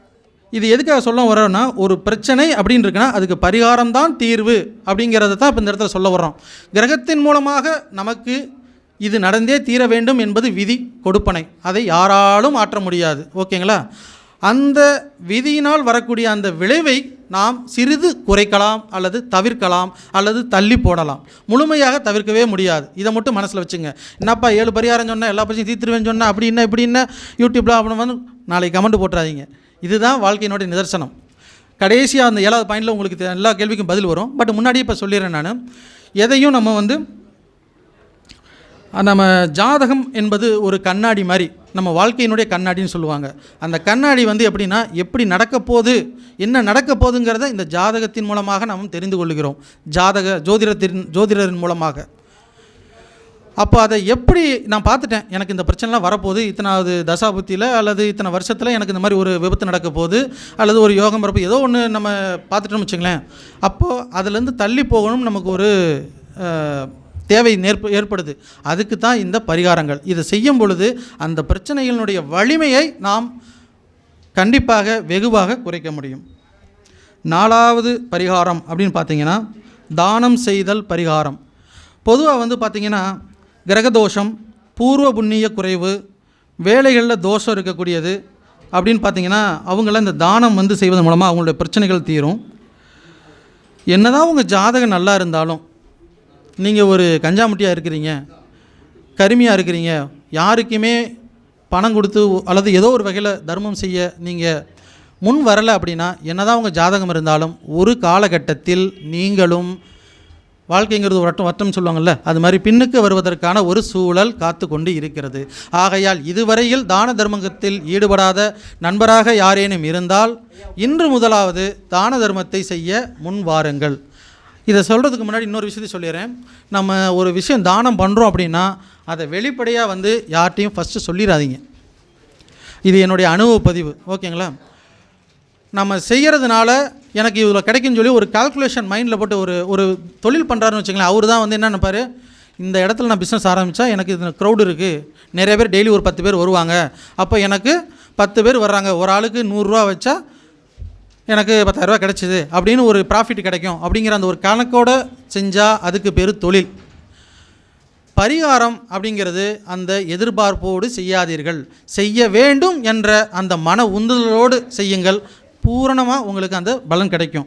இது எதுக்காக சொல்ல வரோன்னா, ஒரு பிரச்சனை அப்படின்னு இருக்குன்னா அதுக்கு பரிகாரம் தான் தீர்வு அப்படிங்கிறத தான் இப்போ இந்த இடத்துல சொல்ல வர்றோம். கிரகத்தின் மூலமாக நமக்கு இது நடந்தே தீர வேண்டும் என்பது விதி கொடுப்பனை, அதை யாராலும் மாற்ற முடியாது. ஓகேங்களா? அந்த விதியினால் வரக்கூடிய அந்த விளைவை நாம் சிறிது குறைக்கலாம் அல்லது தவிர்க்கலாம் அல்லது தள்ளி போடலாம். முழுமையாக தவிர்க்கவே முடியாது. இதை மட்டும் மனசில் வச்சுங்க. என்னப்பா 7 பரிகாரம் சொன்னால் எல்லா பிரச்சனையும் தீர்த்துருவேன்னு சொன்னால் அப்படி என்ன இப்படி என்ன யூடியூப்பில் அப்படின்னு வந்து நாளைக்கு கமெண்ட் போட்டுறாதீங்க. இதுதான் வாழ்க்கையினுடைய நிதர்சனம். கடைசியாக அந்த 7வது பாயிண்டில் உங்களுக்கு எல்லா கேள்விக்கும் பதில் வரும். பட் முன்னாடியே இப்போ சொல்லிடுறேன் நான், எதையும் நம்ம ஜாதகம் என்பது ஒரு கண்ணாடி மாதிரி, நம்ம வாழ்க்கையினுடைய கண்ணாடின்னு சொல்லுவாங்க. அந்த கண்ணாடி வந்து எப்படின்னா, எப்படி நடக்க போகுது, என்ன நடக்க போகுதுங்கிறத இந்த ஜாதகத்தின் மூலமாக நாம் தெரிந்து கொள்கிறோம், ஜோதிடரின் மூலமாக. அப்போ அதை எப்படி நான் பார்த்துட்டேன், எனக்கு இந்த பிரச்சனைலாம் வரப்போகுது, இத்தனாவது தசாபுத்தியில் அல்லது இத்தனை வருஷத்தில் எனக்கு இந்த மாதிரி ஒரு விபத்து நடக்க போகுது அல்லது ஒரு யோகம் வரப்போ ஏதோ ஒன்று நம்ம பார்த்துட்டோம்னு வச்சுங்களேன். அப்போது அதிலேருந்து தள்ளி போகணும், நமக்கு ஒரு தேவை ஏற்படுது. அதுக்கு தான் இந்த பரிகாரங்கள். இதை செய்யும் பொழுது அந்த பிரச்சனைகளினுடைய வலிமையை நாம் கண்டிப்பாக வெகுவாக குறைக்க முடியும். 4வது பரிகாரம் அப்படின்னு பார்த்தீங்கன்னா தானம் செய்தல் பரிகாரம். பொதுவாக வந்து பார்த்திங்கன்னா கிரகதோஷம், பூர்வ புண்ணிய குறைவு, வேலைகளில் தோஷம் இருக்கக்கூடியது அப்படின்னு பார்த்திங்கன்னா அவங்கள இந்த தானம் வந்து செய்வதன் மூலமாக அவங்களுடைய பிரச்சனைகள் தீரும். என்னதான் உங்கள் ஜாதகம் நல்லா இருந்தாலும், நீங்கள் ஒரு கஞ்சாமுட்டியாக இருக்கிறீங்க, கருமியாக இருக்கிறீங்க, யாருக்குமே பணம் கொடுத்து அல்லது ஏதோ ஒரு வகையில் தர்மம் செய்ய நீங்கள் முன் வரலை அப்படின்னா, என்னதான் உங்கள் ஜாதகம் இருந்தாலும் ஒரு காலகட்டத்தில் நீங்களும் வாழ்க்கைங்கிறது ஒரு வட்டம் சொல்லுவாங்கள்ல, அது மாதிரி பின்னுக்கு வருவதற்கான ஒரு சூழல் காத்து கொண்டு இருக்கிறது. ஆகையால் இதுவரையில் தான தர்மத்தில் ஈடுபடாத நண்பராக யாரேனும் இருந்தால் இன்று முதலாவது தான தர்மத்தை செய்ய முன் வாருங்கள். இதை சொல்கிறதுக்கு முன்னாடி இன்னொரு விஷயத்தை சொல்லிடுறேன். நம்ம ஒரு விஷயம் தானம் பண்ணுறோம் அப்படின்னா அதை வெளிப்படையாக வந்து யார்கிட்டையும் ஃபஸ்ட்டு சொல்லிடாதீங்க. இது என்னுடைய அனுபவ பதிவு. ஓகேங்களா? நம்ம செய்கிறதுனால எனக்கு இவ்வளோ கிடைக்குன்னு சொல்லி ஒரு கால்குலேஷன் மைண்டில் போட்டு ஒரு தொழில் பண்ணுறாருன்னு வச்சுங்களேன். அவர் தான் வந்து என்ன நினைப்பார், இந்த இடத்துல நான் பிஸ்னஸ் ஆரம்பித்தா எனக்கு இது க்ரௌடு இருக்குது, நிறைய பேர் டெய்லி ஒரு 10 பேர் வருவாங்க, அப்போ எனக்கு 10 பேர் வர்றாங்க, ஒரு ஆளுக்கு 100 ரூபா வச்சா எனக்கு 10,000 ரூபா கிடச்சிது அப்படின்னு ஒரு ப்ராஃபிட் கிடைக்கும் அப்படிங்கிற அந்த ஒரு கணக்கோடு செஞ்சால் அதுக்கு பேர் தொழில். பரிகாரம் அப்படிங்கிறது அந்த எதிர்பார்ப்போடு செய்யாதீர்கள், செய்ய வேண்டும் என்ற அந்த மன உந்துதலோடு செய்யுங்கள். பூரணமாக உங்களுக்கு அந்த பலன் கிடைக்கும்.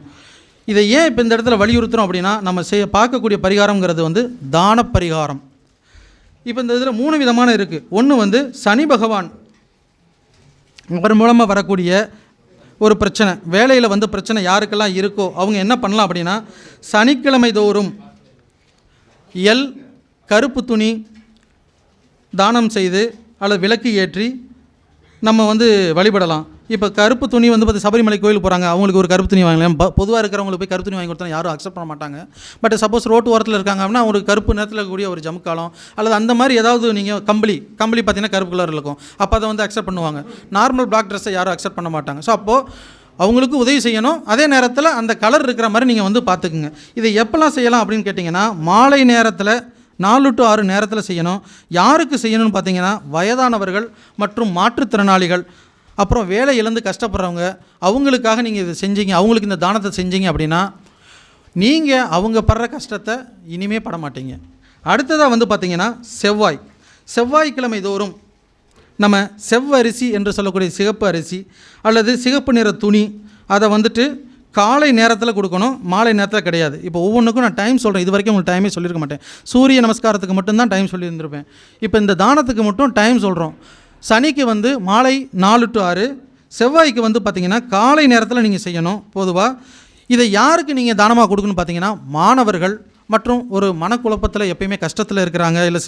இதை ஏன் இப்போ இந்த இடத்துல வலியுறுத்துகிறோம் அப்படின்னா, நம்ம பார்க்கக்கூடிய பரிகாரங்கிறது வந்து தான பரிகாரம். இப்போ இந்த இதில் 3 விதமான இருக்குது. ஒன்று வந்து சனி பகவான் அவர் மூலமாக வரக்கூடிய ஒரு பிரச்சனை, வேலையில் வந்து பிரச்சனை யாருக்கெல்லாம் இருக்கோ அவங்க என்ன பண்ணலாம் அப்படின்னா, சனிக்கிழமை தோறும் கருப்பு துணி தானம் செய்து அல்லது விளக்கு ஏற்றி நம்ம வந்து வழிபடலாம். இப்போ கருப்பு துணி வந்து பார்த்து சபரிமலை கோயில் போகிறாங்க, அவங்களுக்கு ஒரு கருப்பு துணி வாங்கலாம். பொதுவாக இருக்கிறவங்களுக்கு போய் கருப்பு துணி வாங்கி கொடுத்தா யாரும் அக்செப்ட் பண்ண மாட்டாங்க. பட் சப்போஸ் ரோட்டு ஓரத்தில் இருக்காங்க அப்படின்னா அவங்களுக்கு கருப்பு நிறத்தில் இருக்கக்கூடிய ஒரு ஜமுக்காலம் அல்லது அந்த மாதிரி ஏதாவது நீங்கள் கம்பளி பார்த்தீங்கன்னா கருப்பு கலர் இருக்கும், அப்போ அதை வந்து அக்செப்ட் பண்ணுவாங்க. நார்மல் பிளாக் ட்ரெஸ்ஸை யாரும் அக்செப்ட் பண்ண மாட்டாங்க. ஸோ அப்போது அவங்களுக்கு உதவி செய்யணும், அதே நேரத்தில் அந்த கலர் இருக்கிற மாதிரி நீங்கள் வந்து பார்த்துக்குங்க. இதை எப்போல்லாம் செய்யலாம் அப்படின்னு கேட்டிங்கன்னா, மாலை நேரத்தில் 4 to 6 நேரத்தில் செய்யணும். யாருக்கு செய்யணும்னு பார்த்தீங்கன்னா, வயதானவர்கள் மற்றும் மாற்றுத்திறனாளிகள், அப்புறம் வேலை இழந்து கஷ்டப்படுறவங்க, அவங்களுக்காக நீங்கள் இதை செஞ்சீங்க, அவங்களுக்கு இந்த தானத்தை செஞ்சீங்க அப்படின்னா நீங்கள் அவங்க படுற கஷ்டத்தை இனிமே பட மாட்டீங்க. அடுத்ததாக வந்து பார்த்திங்கன்னா, செவ்வாய்க்கிழமை தோறும் நம்ம செவ்வரிசி என்று சொல்லக்கூடிய சிகப்பு அரிசி அல்லது சிகப்பு நிற துணி அதை வந்துட்டு காலை நேரத்தில் கொடுக்கணும், மாலை நேரத்தில் கிடையாது. இப்போ ஒவ்வொன்றுக்கும் நான் டைம் சொல்கிறேன், இது வரைக்கும் உங்களுக்கு டைமே சொல்லியிருக்க மாட்டேன். சூரிய நமஸ்காரத்துக்கு மட்டும்தான் டைம் சொல்லியிருந்திருப்பேன். இப்போ இந்த தானத்துக்கு மட்டும் டைம் சொல்கிறோம். சனிக்கு வந்து மாலை 4 to 6, செவ்வாய்க்கு வந்து பார்த்திங்கன்னா காலை நேரத்தில் நீங்கள் செய்யணும். பொதுவாக இதை யாருக்கு நீங்கள் தானமாக கொடுக்கணும்னு பார்த்தீங்கன்னா, மாணவர்கள் மற்றும் ஒரு மனக்குழப்பத்தில் எப்பயுமே கஷ்டத்தில் இருக்கிறாங்க, இல்லை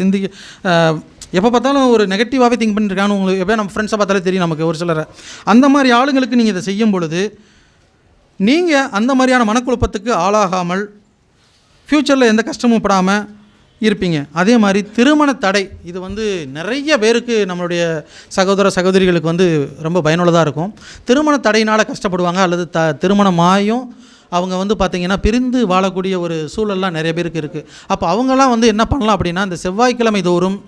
எப்போ பார்த்தாலும் ஒரு நெகட்டிவாகவே திங்க் பண்ணியிருக்காங்க. உங்களுக்கு எப்போ நம்ம ஃப்ரெண்ட்ஸை பார்த்தாலே தெரியும் நமக்கு ஒரு சிலரை. அந்த மாதிரி ஆளுங்களுக்கு நீங்கள் இதை செய்யும் பொழுது நீங்கள் அந்த மாதிரியான மனக்குழப்பத்துக்கு ஆளாகாமல் ஃப்யூச்சரில் எந்த கஷ்டமும் படாமல் இருப்பீங்க. அதே மாதிரி திருமண தடை, இது வந்து நிறைய பேருக்கு நம்மளுடைய சகோதர சகோதரிகளுக்கு வந்து ரொம்ப பயனுள்ளதாக இருக்கும். திருமண தடையினால் கஷ்டப்படுவாங்க அல்லது திருமணமாயும் அவங்க வந்து பார்த்திங்கன்னா பிரிந்து வாழக்கூடிய ஒரு சூழல்லாம் நிறைய பேருக்கு இருக்குது. அப்போ அவங்களாம் வந்து என்ன பண்ணலாம் அப்படின்னா, இந்த செவ்வாய்க்கிழமை தோறும்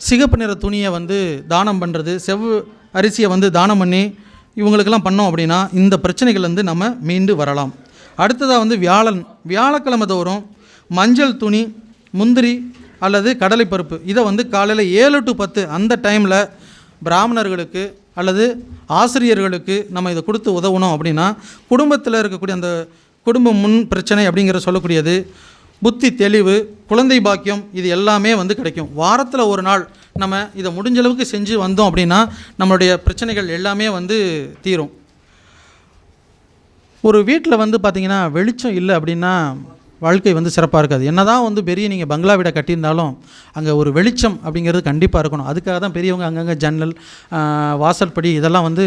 சிகப்பு நிற துணியை வந்து தானம் பண்ணுறது, அரிசியை வந்து தானம் பண்ணி இவங்களுக்கெல்லாம் பண்ணோம் அப்படின்னா இந்த பிரச்சனைகள்லேருந்து நம்ம மீண்டு வரலாம். அடுத்ததாக வந்து வியாழக்கிழமை தோறும் மஞ்சள் துணி, முந்திரி அல்லது கடலைப்பருப்பு இதை வந்து காலையில் 7 to 10 அந்த டைமில் பிராமணர்களுக்கு அல்லது ஆசிரியர்களுக்கு நம்ம இதை கொடுத்து உதவணும். அப்படின்னா குடும்பத்தில் இருக்கக்கூடிய அந்த குடும்ப முன் பிரச்சனை அப்படிங்கிற சொல்லக்கூடியது, புத்தி தெளிவு, குழந்தை பாக்கியம், இது எல்லாமே வந்து கிடைக்கும். வாரத்தில் ஒரு நாள் நம்ம இதை முடிஞ்ச அளவுக்கு செஞ்சு வந்தோம் அப்படின்னா நம்மளுடைய பிரச்சனைகள் எல்லாமே வந்து தீரும். ஒரு வீட்டில் வந்து பார்த்திங்கன்னா வெளிச்சம் இல்லை அப்படின்னா வாழ்க்கை வந்து சிறப்பாக இருக்காது. என்ன தான் வந்து பெரிய நீங்கள் பங்களா வீடை கட்டியிருந்தாலும் அங்கே ஒரு வெளிச்சம் அப்படிங்கிறது கண்டிப்பாக இருக்கணும். அதுக்காக தான் பெரியவங்க அங்கங்கே ஜன்னல், வாசல்படி இதெல்லாம் வந்து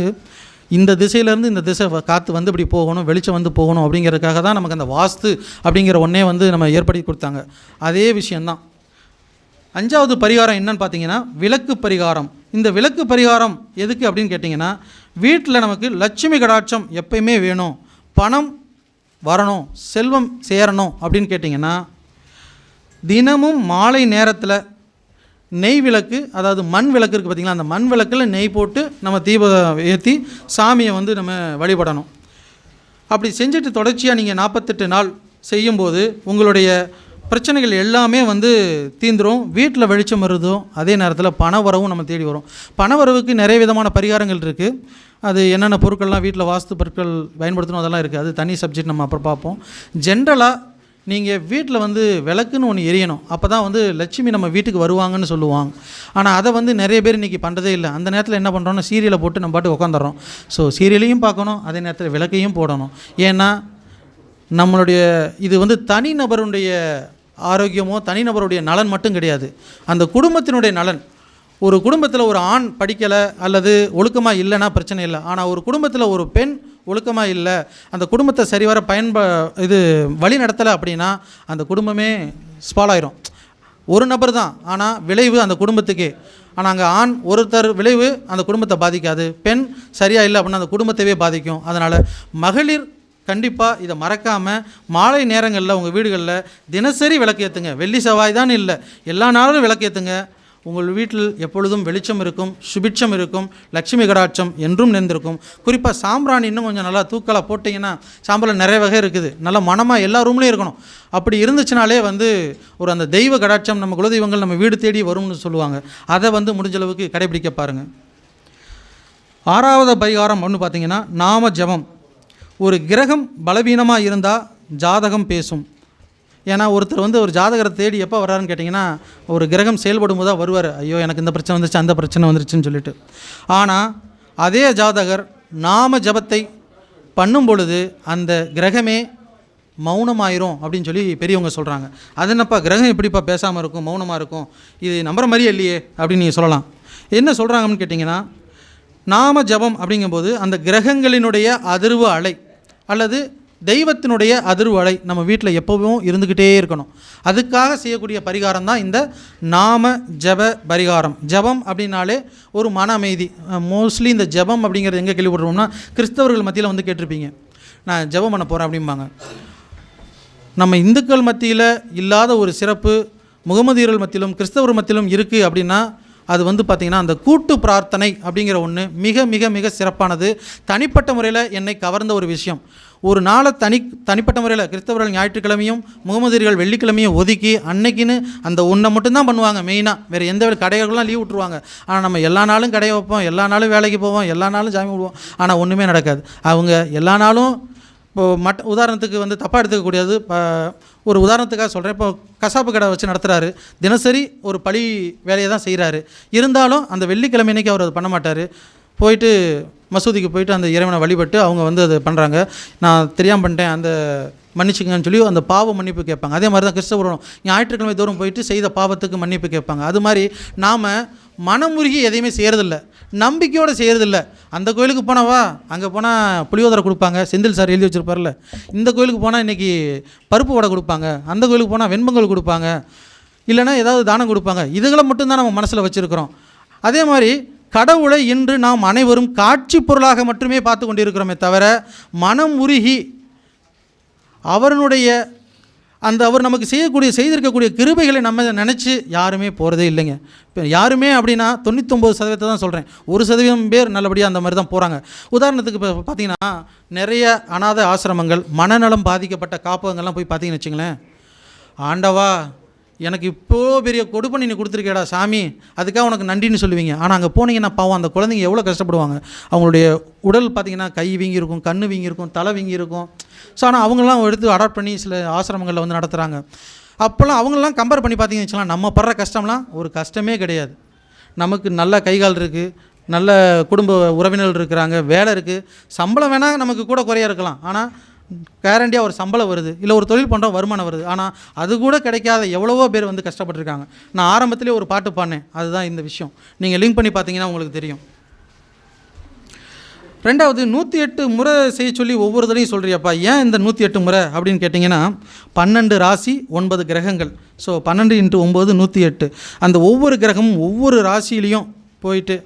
இந்த திசையிலேருந்து இந்த திசை காற்று வந்து இப்படி போகணும், வெளிச்சம் வந்து போகணும் அப்படிங்கிறதுக்காக தான் நமக்கு அந்த வாஸ்து அப்படிங்கிற ஒன்றே வந்து நம்ம ஏற்படுத்தி கொடுத்தாங்க. அதே விஷயந்தான். 5வது பரிகாரம் என்னன்னு பார்த்தீங்கன்னா, விளக்கு பரிகாரம். இந்த விளக்கு பரிகாரம் எதுக்கு அப்படின்னு கேட்டிங்கன்னா, வீட்டில் நமக்கு லட்சுமி கடாட்சம் எப்பயுமே வேணும், பணம் வரணும், செல்வம் சேரணும் அப்படின்னு கேட்டிங்கன்னா, தினமும் மாலை நேரத்தில் நெய் விளக்கு, அதாவது மண் விளக்கு இருக்குது பார்த்திங்களா, அந்த மண் விளக்கில் நெய் போட்டு நம்ம தீபம் ஏற்றி சாமியை வந்து நம்ம வழிபடணும். அப்படி செஞ்சுட்டு தொடர்ச்சியாக நீங்கள் 48 நாள் செய்யும்போது உங்களுடைய பிரச்சனைகள் எல்லாமே வந்து தீந்துடும். வீட்டில் வெளிச்சம் வருதும், அதே நேரத்தில் பணவரவும் நம்ம தேடி வரும். பணவரவுக்கு நிறைய விதமான பரிகாரங்கள் இருக்குது. அது என்னென்ன பொருட்கள்லாம் வீட்டில் வாஸ்து பொருட்கள் பயன்படுத்தணும் அதெல்லாம் இருக்குது. அது தனி சப்ஜெக்ட், நம்ம அப்புறம் பார்ப்போம். ஜென்ரலாக நீங்கள் வீட்டில் வந்து விளக்குன்னு ஒன்று எரியணும், அப்போ தான் வந்து லட்சுமி நம்ம வீட்டுக்கு வருவாங்கன்னு சொல்லுவாங்க. ஆனால் அதை வந்து நிறைய பேர் இன்றைக்கி பண்ணுறதே இல்லை. அந்த நேரத்தில் என்ன பண்ணுறோன்னா, சீரியலை போட்டு நம்ம பாட்டு உட்காந்துடுறோம். ஸோ சீரியலையும் பார்க்கணும், அதே நேரத்தில் விளக்கையும் போடணும். ஏன்னா நம்மளுடைய இது வந்து தனிநபருடைய ஆரோக்கியமோ தனிநபருடைய நலன் மட்டும் கிடையாது, அந்த குடும்பத்தினுடைய நலன். ஒரு குடும்பத்தில் ஒரு ஆண் படிக்கலை அல்லது ஒழுக்கமாக இல்லைன்னா பிரச்சனை இல்லை. ஆனால் ஒரு குடும்பத்தில் ஒரு பெண் ஒழுக்கமாக இல்லை, அந்த குடும்பத்தை சரிவர வழி நடத்தலை அப்படின்னா அந்த குடும்பமே ஸ்பாலாயிரும். ஒரு நபர் தான், ஆனால் விளைவு அந்த குடும்பத்துக்கே. ஆனால் அங்கே ஆண் ஒருத்தர் விளைவு அந்த குடும்பத்தை பாதிக்காது, பெண் சரியாக இல்லை அப்படின்னா அந்த குடும்பத்தையே பாதிக்கும். அதனால் மகளிர் கண்டிப்பாக இதை மறக்காமல் மாலை நேரங்களில் உங்கள் வீடுகளில் தினசரி விளக்கு ஏற்றுங்க. வெள்ளி செவ்வாய் தான் இல்லை, எல்லா நாளும் விளக்கு ஏற்றுங்க. உங்கள் வீட்டில் எப்பொழுதும் வெளிச்சம் இருக்கும், சுபிட்சம் இருக்கும், லட்சுமி கடாட்சம் என்றும் நிறைந்திருக்கும். குறிப்பாக சாம்பிராணி இன்னும் கொஞ்சம் நல்லா தூக்கலாக போட்டிங்கன்னா, சாம்பிராணி நிறைய வகை இருக்குது, நல்லா மனமாக எல்லா ரூம்லேயும் இருக்கணும். அப்படி இருந்துச்சுனாலே வந்து ஒரு அந்த தெய்வ கடாட்சம், நம்ம குலதெய்வங்கள் நம்ம வீடு தேடி வரும்னு சொல்லுவாங்க. அதை வந்து முடிஞ்சளவுக்கு கடைபிடிக்க பாருங்கள். 6வது பரிகாரம் ஒன்று பார்த்தீங்கன்னா, நாம ஜபம். ஒரு கிரகம் பலவீனமாக இருந்தால் ஜாதகம் பேசும். ஏன்னா ஒருத்தர் வந்து ஒரு ஜாதகத்தை தேடி எப்போ வர்றாருன்னு கேட்டிங்கன்னா, ஒரு கிரகம் செயல்படும் போது தான் வருவார். ஐயோ எனக்கு இந்த பிரச்சனை வந்துருச்சு, அந்த பிரச்சனை வந்துருச்சுன்னு சொல்லிட்டு. ஆனால் அதே ஜாதகர் நாம ஜபத்தை பண்ணும் பொழுது அந்த கிரகமே மௌனமாயிரும் அப்படின்னு சொல்லி பெரியவங்க சொல்கிறாங்க. அது என்னப்பா கிரகம் எப்படிப்பா பேசாமல் இருக்கும், மௌனமாக இருக்கும், இது நம்புற மாதிரியே இல்லையே அப்படின்னு நீங்கள் சொல்லலாம். என்ன சொல்கிறாங்கன்னு கேட்டிங்கன்னா, நாம ஜபம் அப்படிங்கும்போது அந்த கிரகங்களினுடைய அதிர்வு அலை அல்லது தெய்வத்தினுடைய அதிர்வு அலை நம்ம வீட்டில் எப்போவும் இருந்துக்கிட்டே இருக்கணும். அதுக்காக செய்யக்கூடிய பரிகாரம் தான் இந்த நாம ஜப பரிகாரம். ஜபம் அப்படின்னாலே ஒரு மன அமைதி. மோஸ்ட்லி இந்த ஜபம் அப்படிங்கிறது எங்கே கேள்விப்படுறோம்னா, கிறிஸ்தவர்கள் மத்தியில் வந்து கேட்டிருப்பீங்க, நான் ஜபம் பண்ண போகிறேன் அப்படிம்பாங்க. நம்ம இந்துக்கள் மத்தியில் இல்லாத ஒரு சிறப்பு முகமதியர்கள் மத்தியிலும் கிறிஸ்தவர் மத்தியிலும் இருக்குது அப்படின்னா அது வந்து பார்த்திங்கன்னா அந்த கூட்டு பிரார்த்தனை அப்படிங்கிற ஒன்று மிக மிக மிக சிறப்பானது. தனிப்பட்ட முறையில் என்னை கவர்ந்த ஒரு விஷயம். ஒரு நாளை தனிப்பட்ட முறையில் கிறிஸ்தவர்கள் ஞாயிற்றுக்கிழமையும் முகமதியர்கள் வெள்ளிக்கிழமையும் ஒதுக்கி அன்னைக்குன்னு அந்த ஒன்றை மட்டும்தான் பண்ணுவாங்க மெயினாக. வேறு எந்த கடைகள்லாம் லீவ் விட்ருவாங்க. ஆனால் நம்ம எல்லா நாளும் கடையை வைப்போம், எல்லா நாளும் வேலைக்கு போவோம், எல்லா நாளும் சாமி விடுவோம். ஆனால் ஒன்றுமே நடக்காது. அவங்க எல்லா நாளும் இப்போது உதாரணத்துக்கு வந்து தப்பாக எடுத்துக்கக்கூடியது, ஒரு உதாரணத்துக்காக சொல்கிறேன். இப்போ கசாப்பு கடை வச்சு நடத்துகிறாரு, தினசரி ஒரு பழி வேலையை தான் செய்கிறாரு. இருந்தாலும் அந்த வெள்ளிக்கிழமை அன்றைக்கி அவர் அதை பண்ண மாட்டார். போயிட்டு மசூதிக்கு போயிட்டு அந்த இறைவனை வழிபட்டு அவங்க வந்து அதை பண்ணுறாங்க. நான் தெரியாமல் பண்ணிட்டேன், அந்த மன்னிச்சுங்கன்னு சொல்லி அந்த பாவ மன்னிப்பு கேட்பாங்க. அதே மாதிரி தான் கிறிஸ்தவரும் ஞாயிற்றுக்கிழமை தோறும் போயிட்டு செய்த பாவத்துக்கு மன்னிப்பு கேட்பாங்க. அது மாதிரி நாம் மனமுருகி எதையுமே செய்கிறதில்ல, நம்பிக்கையோடு செய்கிறதில்ல. அந்த கோயிலுக்கு போனவா அங்கே போனால் புளியோதரை கொடுப்பாங்க, செந்தில் சார் எழுதி வச்சுருப்பார்ல. இந்த கோயிலுக்கு போனால் இன்றைக்கி பருப்பு வடை கொடுப்பாங்க, அந்த கோயிலுக்கு போனால் வெண்பொங்கல் கொடுப்பாங்க, இல்லைனா ஏதாவது தானம் கொடுப்பாங்க. இதுகளை மட்டும்தான் நம்ம மனசில் வச்சுருக்கிறோம். அதே மாதிரி கடவுளை இன்று நாம் அனைவரும் காட்சி பொருளாக மட்டுமே பார்த்து கொண்டிருக்கிறோமே தவிர மனம் உருகி அவருடைய அவர் நமக்கு செய்திருக்கக்கூடிய கிருபைகளை நம்ம நினச்சி யாருமே போகிறதே இல்லைங்க. இப்போ யாருமே அப்படின்னா 99% தான் சொல்கிறேன். 1% பேர் நல்லபடியாக அந்த மாதிரி தான் போகிறாங்க. உதாரணத்துக்கு இப்போ பார்த்திங்கன்னா நிறைய அநாத ஆசிரமங்கள், மனநலம் பாதிக்கப்பட்ட காப்பகங்கள்லாம் போய் பார்த்தீங்கன்னு வச்சுங்களேன், ஆண்டவா எனக்கு இப்போது பெரிய கொடுப்பனை நீ கொடுத்துருக்கேடா சாமி, அதுக்காக உனக்கு நன்றின்னு சொல்லுவீங்க. ஆனால் அங்கே போனீங்கன்னா பாவம் அந்த குழந்தைங்க எவ்வளோ கஷ்டப்படுவாங்க. அவங்களுடைய உடல் பார்த்திங்கன்னா கை வீங்கியிருக்கும், கண் வீங்கியிருக்கும், தலை வீங்கியிருக்கும். ஸோ ஆனால் அவங்களாம் எடுத்து அடாப்ட் பண்ணி சில ஆசிரமங்களில் வந்து நடத்துகிறாங்க. அப்போல்லாம் அவங்களெலாம் கம்பேர் பண்ணி பார்த்தீங்கன்னு வச்சுக்கலாம், நம்ம படுற கஷ்டம்லாம் ஒரு கஷ்டமே கிடையாது. நமக்கு நல்ல கைகால் இருக்குது, நல்ல குடும்ப உறவினர்கள் இருக்கிறாங்க, வேலை இருக்குது, சம்பளம் வேணால் நமக்கு கூட குறைய இருக்கலாம். ஆனால் கேரண்டியாக ஒரு சம்பளம் வருது, இல்லை ஒரு தொழில் பண்ணுறோம் வருமானம் வருது. ஆனால் அது கூட கிடைக்காத எவ்வளவோ பேர் வந்து கஷ்டப்பட்டுருக்காங்க. நான் ஆரம்பத்திலே ஒரு பாட்டு பாடினேன், அதுதான் இந்த விஷயம். நீங்கள் லிங்க் பண்ணி பார்த்தீங்கன்னா உங்களுக்கு தெரியும். ரெண்டாவது 108 முறை செய்ய சொல்லி ஒவ்வொரு தடையும் சொல்கிறியப்பா, ஏன் இந்த 108 முறை அப்படின்னு கேட்டிங்கன்னா 12 ராசி 9 கிரகங்கள். ஸோ 12 × 9 108. அந்த ஒவ்வொரு கிரகமும் ஒவ்வொரு ராசியிலையும் போயிட்டு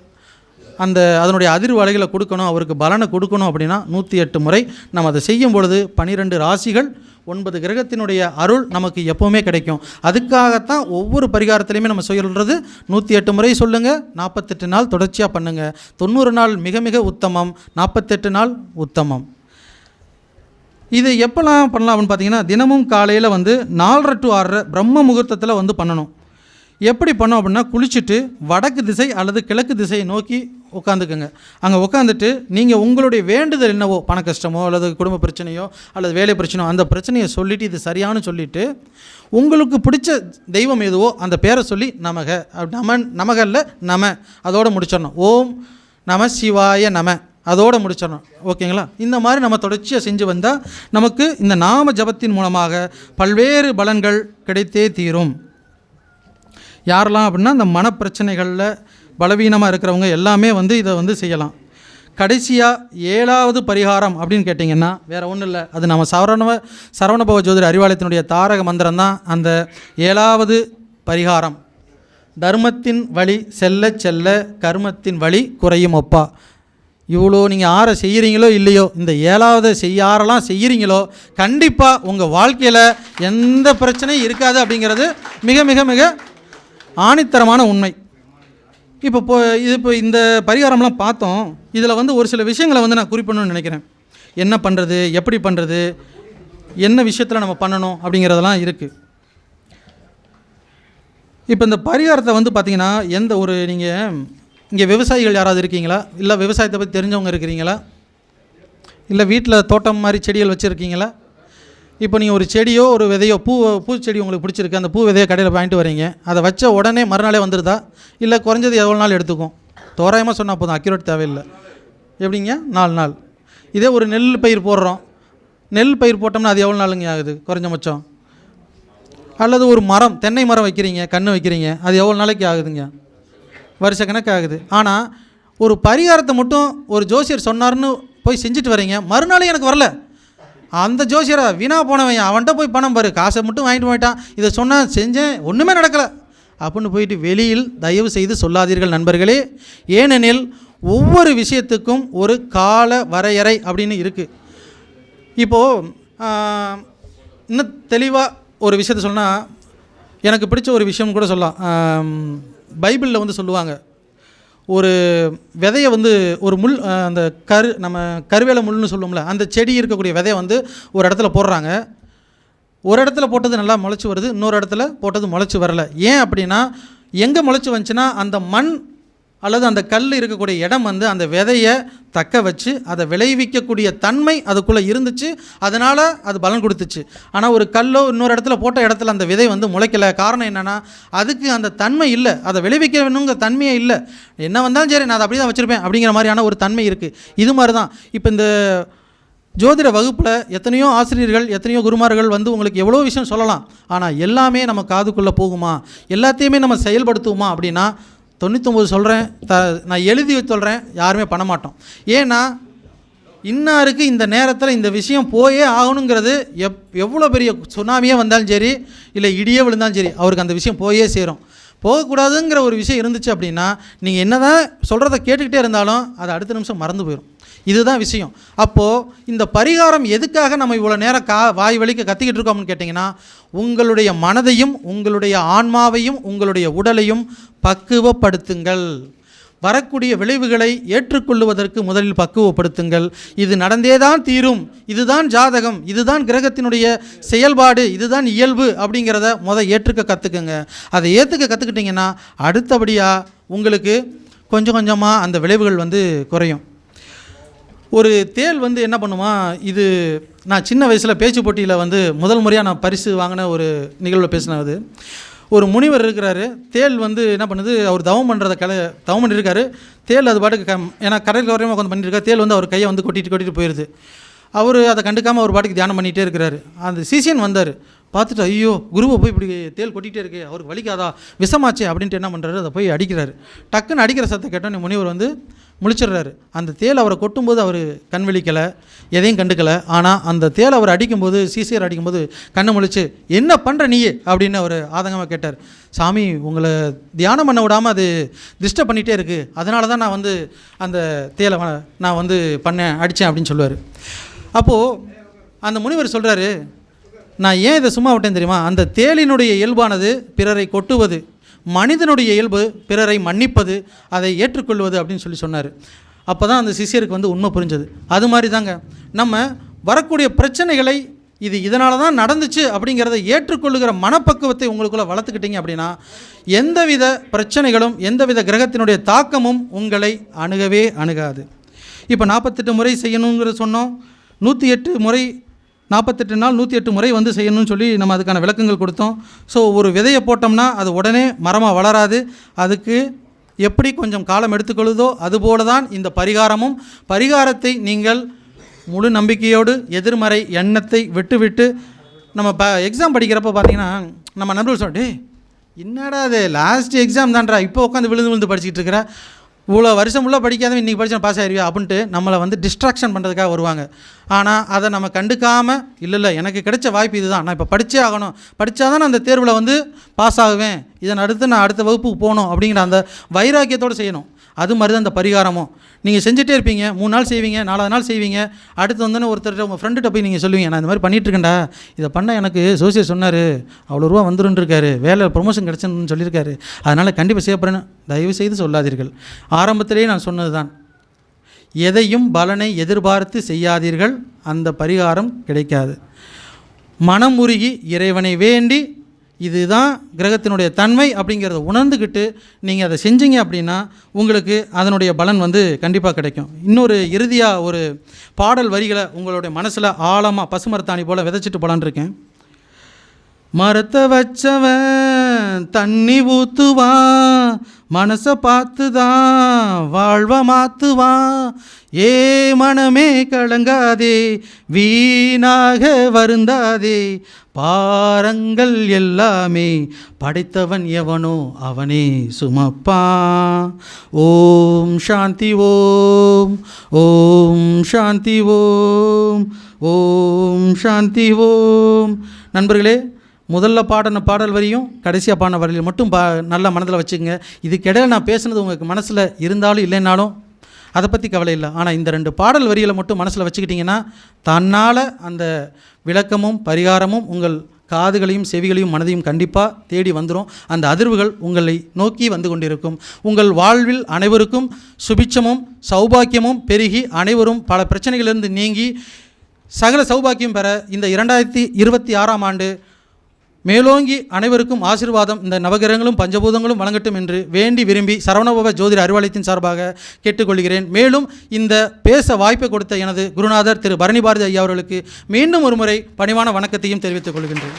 அதனுடைய அதிர்வு அலைகளை கொடுக்கணும், அவருக்கு பலனை கொடுக்கணும். அப்படின்னா 108 முறை நம்ம அதை செய்யும் பொழுது 12 ராசிகள் 9 கிரகத்தினுடைய அருள் நமக்கு எப்போவுமே கிடைக்கும். அதுக்காகத்தான் ஒவ்வொரு பரிகாரத்திலையுமே நம்ம சொல்கிறது 108 முறை சொல்லுங்கள், 48 நாள் தொடர்ச்சியாக பண்ணுங்கள். 90 நாள் மிக மிக உத்தமம், 48 நாள் உத்தமம். இது எப்போல்லாம் பண்ணலாம் அப்படின்னு பார்த்தீங்கன்னா, தினமும் காலையில் வந்து 4:30 to 6:30 பிரம்ம முகூர்த்தத்தில் வந்து பண்ணணும். எப்படி பண்ணோம் அப்படின்னா, குளிச்சுட்டு வடக்கு திசை அல்லது கிழக்கு திசையை நோக்கி உட்காந்துக்குங்க. அங்கே உட்காந்துட்டு நீங்கள் உங்களுடைய வேண்டுதல் என்னவோ, பண கஷ்டமோ அல்லது குடும்ப பிரச்சனையோ அல்லது வேலை பிரச்சனையோ, அந்த பிரச்சனையை சொல்லிவிட்டு இது சரியானு சொல்லிவிட்டு உங்களுக்கு பிடிச்ச தெய்வம் எதுவோ அந்த பேரை சொல்லி நமக நமகல்ல நம அதோடு முடிச்சிடணும். ஓம் நம சிவாய நம அதோடு முடிச்சிடணும். ஓகேங்களா? இந்த மாதிரி நம்ம தொடர்ச்சியாக செஞ்சு வந்தால் நமக்கு இந்த நாம ஜபத்தின் மூலமாக பல்வேறு பலன்கள் கிடைத்தே தீரும். யாரெல்லாம் அப்படின்னா இந்த மனப்பிரச்சனைகளில் பலவீனமாக இருக்கிறவங்க எல்லாமே வந்து இதை வந்து செய்யலாம். கடைசியாக 7வது பரிகாரம் அப்படின்னு கேட்டிங்கன்னா வேறு ஒன்றும் இல்லை, அது நம்ம சரவணபவ ஜோதிட அறிவாலயத்தினுடைய தாரக மந்திரம் தான். அந்த 7வது பரிகாரம், தர்மத்தின் வழி செல்ல செல்ல கர்மத்தின் வழி குறையும் அப்பா. இவ்வளோ நீங்கள் யாரை செய்கிறீங்களோ இல்லையோ, இந்த 7வது யாரெல்லாம் செய்கிறீங்களோ கண்டிப்பாக உங்கள் வாழ்க்கையில் எந்த பிரச்சனையும் இருக்காது அப்படிங்கிறது மிக மிக மிக ஆணித்தரமான உண்மை. இப்போ இந்த பரிகாரம்லாம் பார்த்தோம். இதில் வந்து ஒரு சில விஷயங்களை வந்து நான் குறிப்பிடணும்னு நினைக்கிறேன். என்ன பண்ணுறது, எப்படி பண்ணுறது, என்ன விஷயத்தில் நம்ம பண்ணணும் அப்படிங்கிறதெல்லாம் இருக்குது. இப்போ இந்த பரிகாரத்தை வந்து பார்த்திங்கன்னா எந்த ஒரு நீங்கள் இங்கே விவசாயிகள் யாராவது இருக்கீங்களா, இல்லை விவசாயத்தை பற்றி தெரிஞ்சவங்க இருக்கிறீங்களா, இல்லை வீட்டில் தோட்டம் மாதிரி செடிகள் வச்சுருக்கீங்களா? இப்போ நீங்கள் ஒரு செடியோ ஒரு விதையோ பூச்செடி உங்களுக்கு பிடிச்சிருக்கு, அந்த பூ விதையை கடையில் வாங்கிட்டு வரீங்க, அதை வச்ச உடனே மறுநாளே வந்துடுதா, இல்லை குறைஞ்சது எவ்வளோ நாள் எடுத்துக்கும்? தோராயமாக சொன்னால் போதும், அக்யூரேட் தேவையில்லை. எப்படிங்க? 4 நாள். இதே ஒரு நெல் பயிர் போடுறோம், நெல் பயிர் போட்டோம்னா அது எவ்வளோ நாளுங்க ஆகுது குறைஞ்சபட்சம்? அல்லது ஒரு மரம், தென்னை மரம் வைக்கிறீங்க, கன்று வைக்கிறீங்க, அது எவ்வளோ நாளைக்கு ஆகுதுங்க? வருஷக்கணக்கு ஆகுது. ஆனால் ஒரு பரிகாரத்தை மட்டும் ஒரு ஜோசியர் சொன்னார்னு போய் செஞ்சுட்டு வரீங்க, மறுநாள் எனக்கு வரல. அந்த ஜோசியரை வீணாக போனவன், அவன்கிட்ட போய் பணம் பாரு, காசை மட்டும் வாங்கிட்டு போயிட்டான், இதை சொன்னால் செஞ்சேன், ஒன்றுமே நடக்கலை அப்படின்னு போயிட்டு வெளியில் தயவு செய்து சொல்லாதீர்கள் நண்பர்களே. ஏனெனில் ஒவ்வொரு விஷயத்துக்கும் ஒரு கால வரையறை அப்படின்னு இருக்குது. இப்போது இன்னும் தெளிவாக ஒரு விஷயத்த சொன்னால், எனக்கு பிடிச்ச ஒரு விஷயம் கூட சொல்லலாம். பைபிளில் வந்து சொல்லுவாங்க, ஒரு விதையை வந்து ஒரு முள், அந்த நம்ம கருவேல முள்னு சொல்லுவோம்ல, அந்த செடி இருக்கக்கூடிய விதையை வந்து ஒரு இடத்துல போடுறாங்க. ஒரு இடத்துல போட்டது நல்லா முளைச்சி வருது, இன்னொரு இடத்துல போட்டது முளைச்சி வரல. ஏன் அப்படின்னா, எங்கே முளைச்சி வந்துச்சுன்னா அந்த மண் அல்லது அந்த கல் இருக்கக்கூடிய இடம் வந்து அந்த விதையை தக்க வச்சு அதை விளைவிக்கக்கூடிய தன்மை அதுக்குள்ளே இருந்துச்சு, அதனால் அது பலன் கொடுத்துச்சு. ஆனால் ஒரு கல்லோ இன்னொரு இடத்துல போட்ட இடத்துல அந்த விதை வந்து முளைக்கலை. காரணம் என்னென்னா, அதுக்கு அந்த தன்மை இல்லை, அதை விளைவிக்கணுங்கிற தன்மையே இல்லை. என்ன வந்தாலும் சரி, நான் அதை அப்படி தான் வச்சுருப்பேன் அப்படிங்கிற மாதிரியான ஒரு தன்மை இருக்குது. இது மாதிரி தான் இப்போ இந்த ஜோதிட வகுப்பில் எத்தனையோ ஆசிரியர்கள், எத்தனையோ குருமார்கள் வந்து உங்களுக்கு எவ்வளோ விஷயம் சொல்லலாம். ஆனால் எல்லாமே நம்ம காதுக்குள்ளே போகுமா, எல்லாத்தையுமே நம்ம செயல்படுத்துவோமா அப்படின்னா 99 சொல்கிறேன், நான் எழுதி சொல்கிறேன், யாருமே பண்ண மாட்டோம். ஏன்னா இன்னாருக்கு இந்த நேரத்தில் இந்த விஷயம் போயே ஆகணுங்கிறது எவ்வளோ பெரிய சுனாமியே வந்தாலும் சரி, இல்லை இடியே விழுந்தாலும் சரி, அவருக்கு அந்த விஷயம் போயே சேரும். போகக்கூடாதுங்கிற ஒரு விஷயம் இருந்துச்சு அப்படின்னா, நீங்கள் என்ன தான் சொல்கிறத கேட்டுக்கிட்டே இருந்தாலும் அது அடுத்த நிமிஷம் மறந்து போயிடும். இதுதான் விஷயம். அப்போது இந்த பரிகாரம் எதுக்காக நம்ம இவ்வளோ நேரம் வாய் வலிக்க கத்திக்கிட்டு இருக்கோம்னு கேட்டிங்கன்னா, உங்களுடைய மனதையும் உங்களுடைய ஆன்மாவையும் உங்களுடைய உடலையும் பக்குவப்படுத்துங்கள். வரக்கூடிய விளைவுகளை ஏற்றுக்கொள்வதற்கு முதலில் பக்குவப்படுத்துங்கள். இது நடந்தே தான் தீரும், இதுதான் ஜாதகம், இதுதான் கிரகத்தினுடைய செயல்பாடு, இதுதான் இயல்பு அப்படிங்கிறத ஏற்றுக்க கற்றுக்குங்க. அதை ஏற்றுக்க கற்றுக்கிட்டிங்கன்னா அடுத்தபடியாக உங்களுக்கு கொஞ்சம் கொஞ்சமாக அந்த விளைவுகள் வந்து குறையும். ஒரு தேள் வந்து என்ன பண்ணுமா, இது நான் சின்ன வயசில் பேச்சு போட்டியில் வந்து முதல் முறையாக நான் பரிசு வாங்கின ஒரு நிகழ்வில் பேசினது. ஒரு முனிவர் இருக்கிறாரு, தேள் வந்து என்ன பண்ணுது, அவர் தவம் பண்ணியிருக்காரு. தேள் அது பாட்டுக்கு ஏன்னா கடற்கரை வரையும் உட்காந்து பண்ணியிருக்காரு. தேள் வந்து அவர் கையை வந்து கொட்டிட்டு போயிடுது. அவர் அதை கண்டுக்காமல் அவர் பாட்டுக்கு தியானம் பண்ணிகிட்டே இருக்கிறாரு. அந்த சீசியன் வந்தார், பார்த்துட்டு ஐயோ குருவை போய் இப்படி தேள் கொட்டிகிட்டே இருக்கு, அவருக்கு வலிக்காதா, விஷமாச்சே அப்படின்ட்டு என்ன பண்ணுறாரு, அதை போய் அடிக்கிறாரு. டக்குன்னு அடிக்கிற சத்தம் கேட்டோன்னே முனிவர் வந்து முழிச்சிடுறாரு. அந்த தேள் அவரை கொட்டும்போது அவர் கண் விழிக்கலை, எதையும் கண்டுக்கலை. ஆனால் அந்த தேள் அவர் அடிக்கும்போது, சீசியர் அடிக்கும்போது கண்ணை முழிச்சு, என்ன பண்ணுற நீயே அப்படின்னு அவர் ஆதங்கமாக கேட்டார். சாமி, உங்களை தியானம் பண்ண விடாமல் அது டிஸ்டர்ப் பண்ணிகிட்டே இருக்குது, அதனால தான் நான் வந்து அந்த தேளை நான் வந்து அடித்தேன் அப்படின்னு சொல்லுவார். அப்போது அந்த முனிவர் சொல்கிறாரு, நான் ஏன் இதை சும்மா விட்டேன் தெரியுமா, அந்த தேளினுடைய இயல்பானது பிறரை கொட்டுவது, மனிதனுடைய இயல்பு பிறரை மன்னிப்பது, அதை ஏற்றுக்கொள்வது அப்படின்னு சொன்னார். அப்போ தான் அந்த சிஷ்யருக்கு வந்து உண்மை புரிஞ்சது. அது மாதிரி தாங்க நம்ம வரக்கூடிய பிரச்சனைகளை இது இதனால தான் நடந்துச்சு அப்படிங்கிறத ஏற்றுக்கொள்ளுகிற மனப்பக்குவத்தை உங்களுக்குள்ளே வளர்த்துக்கிட்டீங்க அப்படின்னா எந்தவித பிரச்சனைகளும் எந்தவித கிரகத்தினுடைய தாக்கமும் உங்களை அணுகவே அணுகாது. இப்போ 48 முறை செய்யணுங்கிற சொன்னோம், 108 முறை 48 நாள் 108 முறை வந்து செய்யணும்னு சொல்லி நம்ம அதுக்கான விளக்கங்கள் கொடுத்தோம். ஸோ ஒரு விதையை போட்டோம்னா அது உடனே மரமாக வளராது, அதுக்கு எப்படி கொஞ்சம் காலம் எடுத்துக்கொள்ளுதோ அதுபோல தான் இந்த பரிகாரமும். பரிகாரத்தை நீங்கள் முழு நம்பிக்கையோடு எதிர்மறை எண்ணத்தை விட்டு நம்ம எக்ஸாம் படிக்கிறப்போ பார்த்தீங்கன்னா நம்ம நண்பர்கள் சொல்லிட்டு, என்னடா அது லாஸ்ட் எக்ஸாம் தான்டா, இப்போ உட்காந்து விழுந்து படிச்சுக்கிட்டு இருக்கிற, இவ்வளோ வருஷம் ஃபுல்லாக படிக்காதவன் இன்றைக்கி படித்தா பாஸ் ஆகிருவியா அப்படின்ட்டு நம்மளை வந்து டிஸ்ட்ராக்ஷன் பண்ணுறதுக்காக வருவாங்க. ஆனால் அதை நம்ம கண்டுக்காமல், இல்லை எனக்கு கிடைச்ச வாய்ப்பு இதுதான், நான் இப்போ படித்தே ஆகணும், படித்தா தான் நான் அந்த தேர்வில் வந்து பாஸ் ஆகுவேன், இதன் அடுத்து நான் அடுத்த வகுப்புக்கு போகணும் அப்படிங்கிற அந்த வைராக்கியத்தோடு செய்யணும். அது மாதிரி தான் இந்த பரிகாரமும். நீங்கள் செஞ்சுட்டே இருப்பீங்க, 3 நாள் செய்வீங்க, 4வது நாள் செய்வீங்க, அடுத்து வந்தோன்னே ஒருத்தர் உங்கள் ஃப்ரெண்டுகிட்ட போய் நீங்கள் சொல்லுவீங்க, நான் இந்த மாதிரி பண்ணிகிட்ருக்கேன்டா, இதை பண்ண எனக்கு சோசியல் சொன்னார், அவ்வளோ ரூபா வந்துருன்ருக்காரு, வேலை ப்ரொமோஷன் கிடச்சுன்னு சொல்லியிருக்காரு, அதனால் கண்டிப்பாக செய்யப்படுறேன்னு தயவு செய்து சொல்லாதீர்கள். ஆரம்பத்திலேயே நான் சொன்னது தான், எதையும் பலனை எதிர்பார்த்து செய்யாதீர்கள், அந்த பரிகாரம் கிடைக்காது. மனம் உருகி இறைவனை வேண்டி இதுதான் கிரகத்தினுடைய தன்மை அப்படிங்கிறத உணர்ந்துக்கிட்டு நீங்கள் அதை செஞ்சீங்க அப்படின்னா உங்களுக்கு அதனுடைய பலன் வந்து கண்டிப்பாக கிடைக்கும். இன்னொரு இறுதியாக ஒரு பாடல் வரிகளை உங்களுடைய மனசில் ஆழமாக பசுமரத்தாணி போல் விதைச்சிட்டு போலான்னு இருக்கேன். மரத்தை வச்சவன் தண்ணி ஊற்றுவான், மனசை பார்த்து தான் வாழ்வ மாற்றுவான். ஏ மனமே கலங்காதே, வீணாக வருந்தாதே, பாரங்கள் எல்லாமே படைத்தவன் எவனோ அவனே சுமப்பான். ஓம் சாந்தி ஓம், ஓம் சாந்தி ஓம், ஓம் சாந்தி ஓம். நண்பர்களே, முதல்ல பாடின பாடல் வரியும் கடைசியாக பாடின வரியில் மட்டும் நல்லா மனதில் வச்சுக்கோங்க. இதுக்கிடையில் நான் பேசுனது உங்களுக்கு மனசில் இருந்தாலும் இல்லைன்னாலும் அதை பற்றி கவலை இல்லை. ஆனால் இந்த 2 பாடல் வரிகளை மட்டும் மனசில் வச்சுக்கிட்டிங்கன்னா தன்னால் அந்த விளக்கமும் பரிகாரமும் உங்கள் காதுகளையும் செவிகளையும் மனதையும் கண்டிப்பாக தேடி வந்துடும். அந்த அதிர்வுகள் உங்களை நோக்கி வந்து கொண்டிருக்கும். உங்கள் வாழ்வில் அனைவருக்கும் சுபிட்சமும் சௌபாக்கியமும் பெருகி அனைவரும் பல பிரச்சனைகளிலிருந்து நீங்கி சகல சௌபாக்கியம் பெற இந்த 2026ஆம் ஆண்டு மேலோங்கி அனைவருக்கும் ஆசீர்வாதம் இந்த நவகிரகங்களும் பஞ்சபூதங்களும் வழங்கட்டும் என்று வேண்டி விரும்பி சரவணபவ ஜோதிட அறிவாலயத்தின் சார்பாக கேட்டுக்கொள்கிறேன். மேலும் இந்த பேச வாய்ப்பை கொடுத்த எனது குருநாதர் திரு பரணி பாரதி ஐயா அவர்களுக்கு மீண்டும் ஒரு முறை பணிவான வணக்கத்தையும் தெரிவித்துக் கொள்கின்றேன்.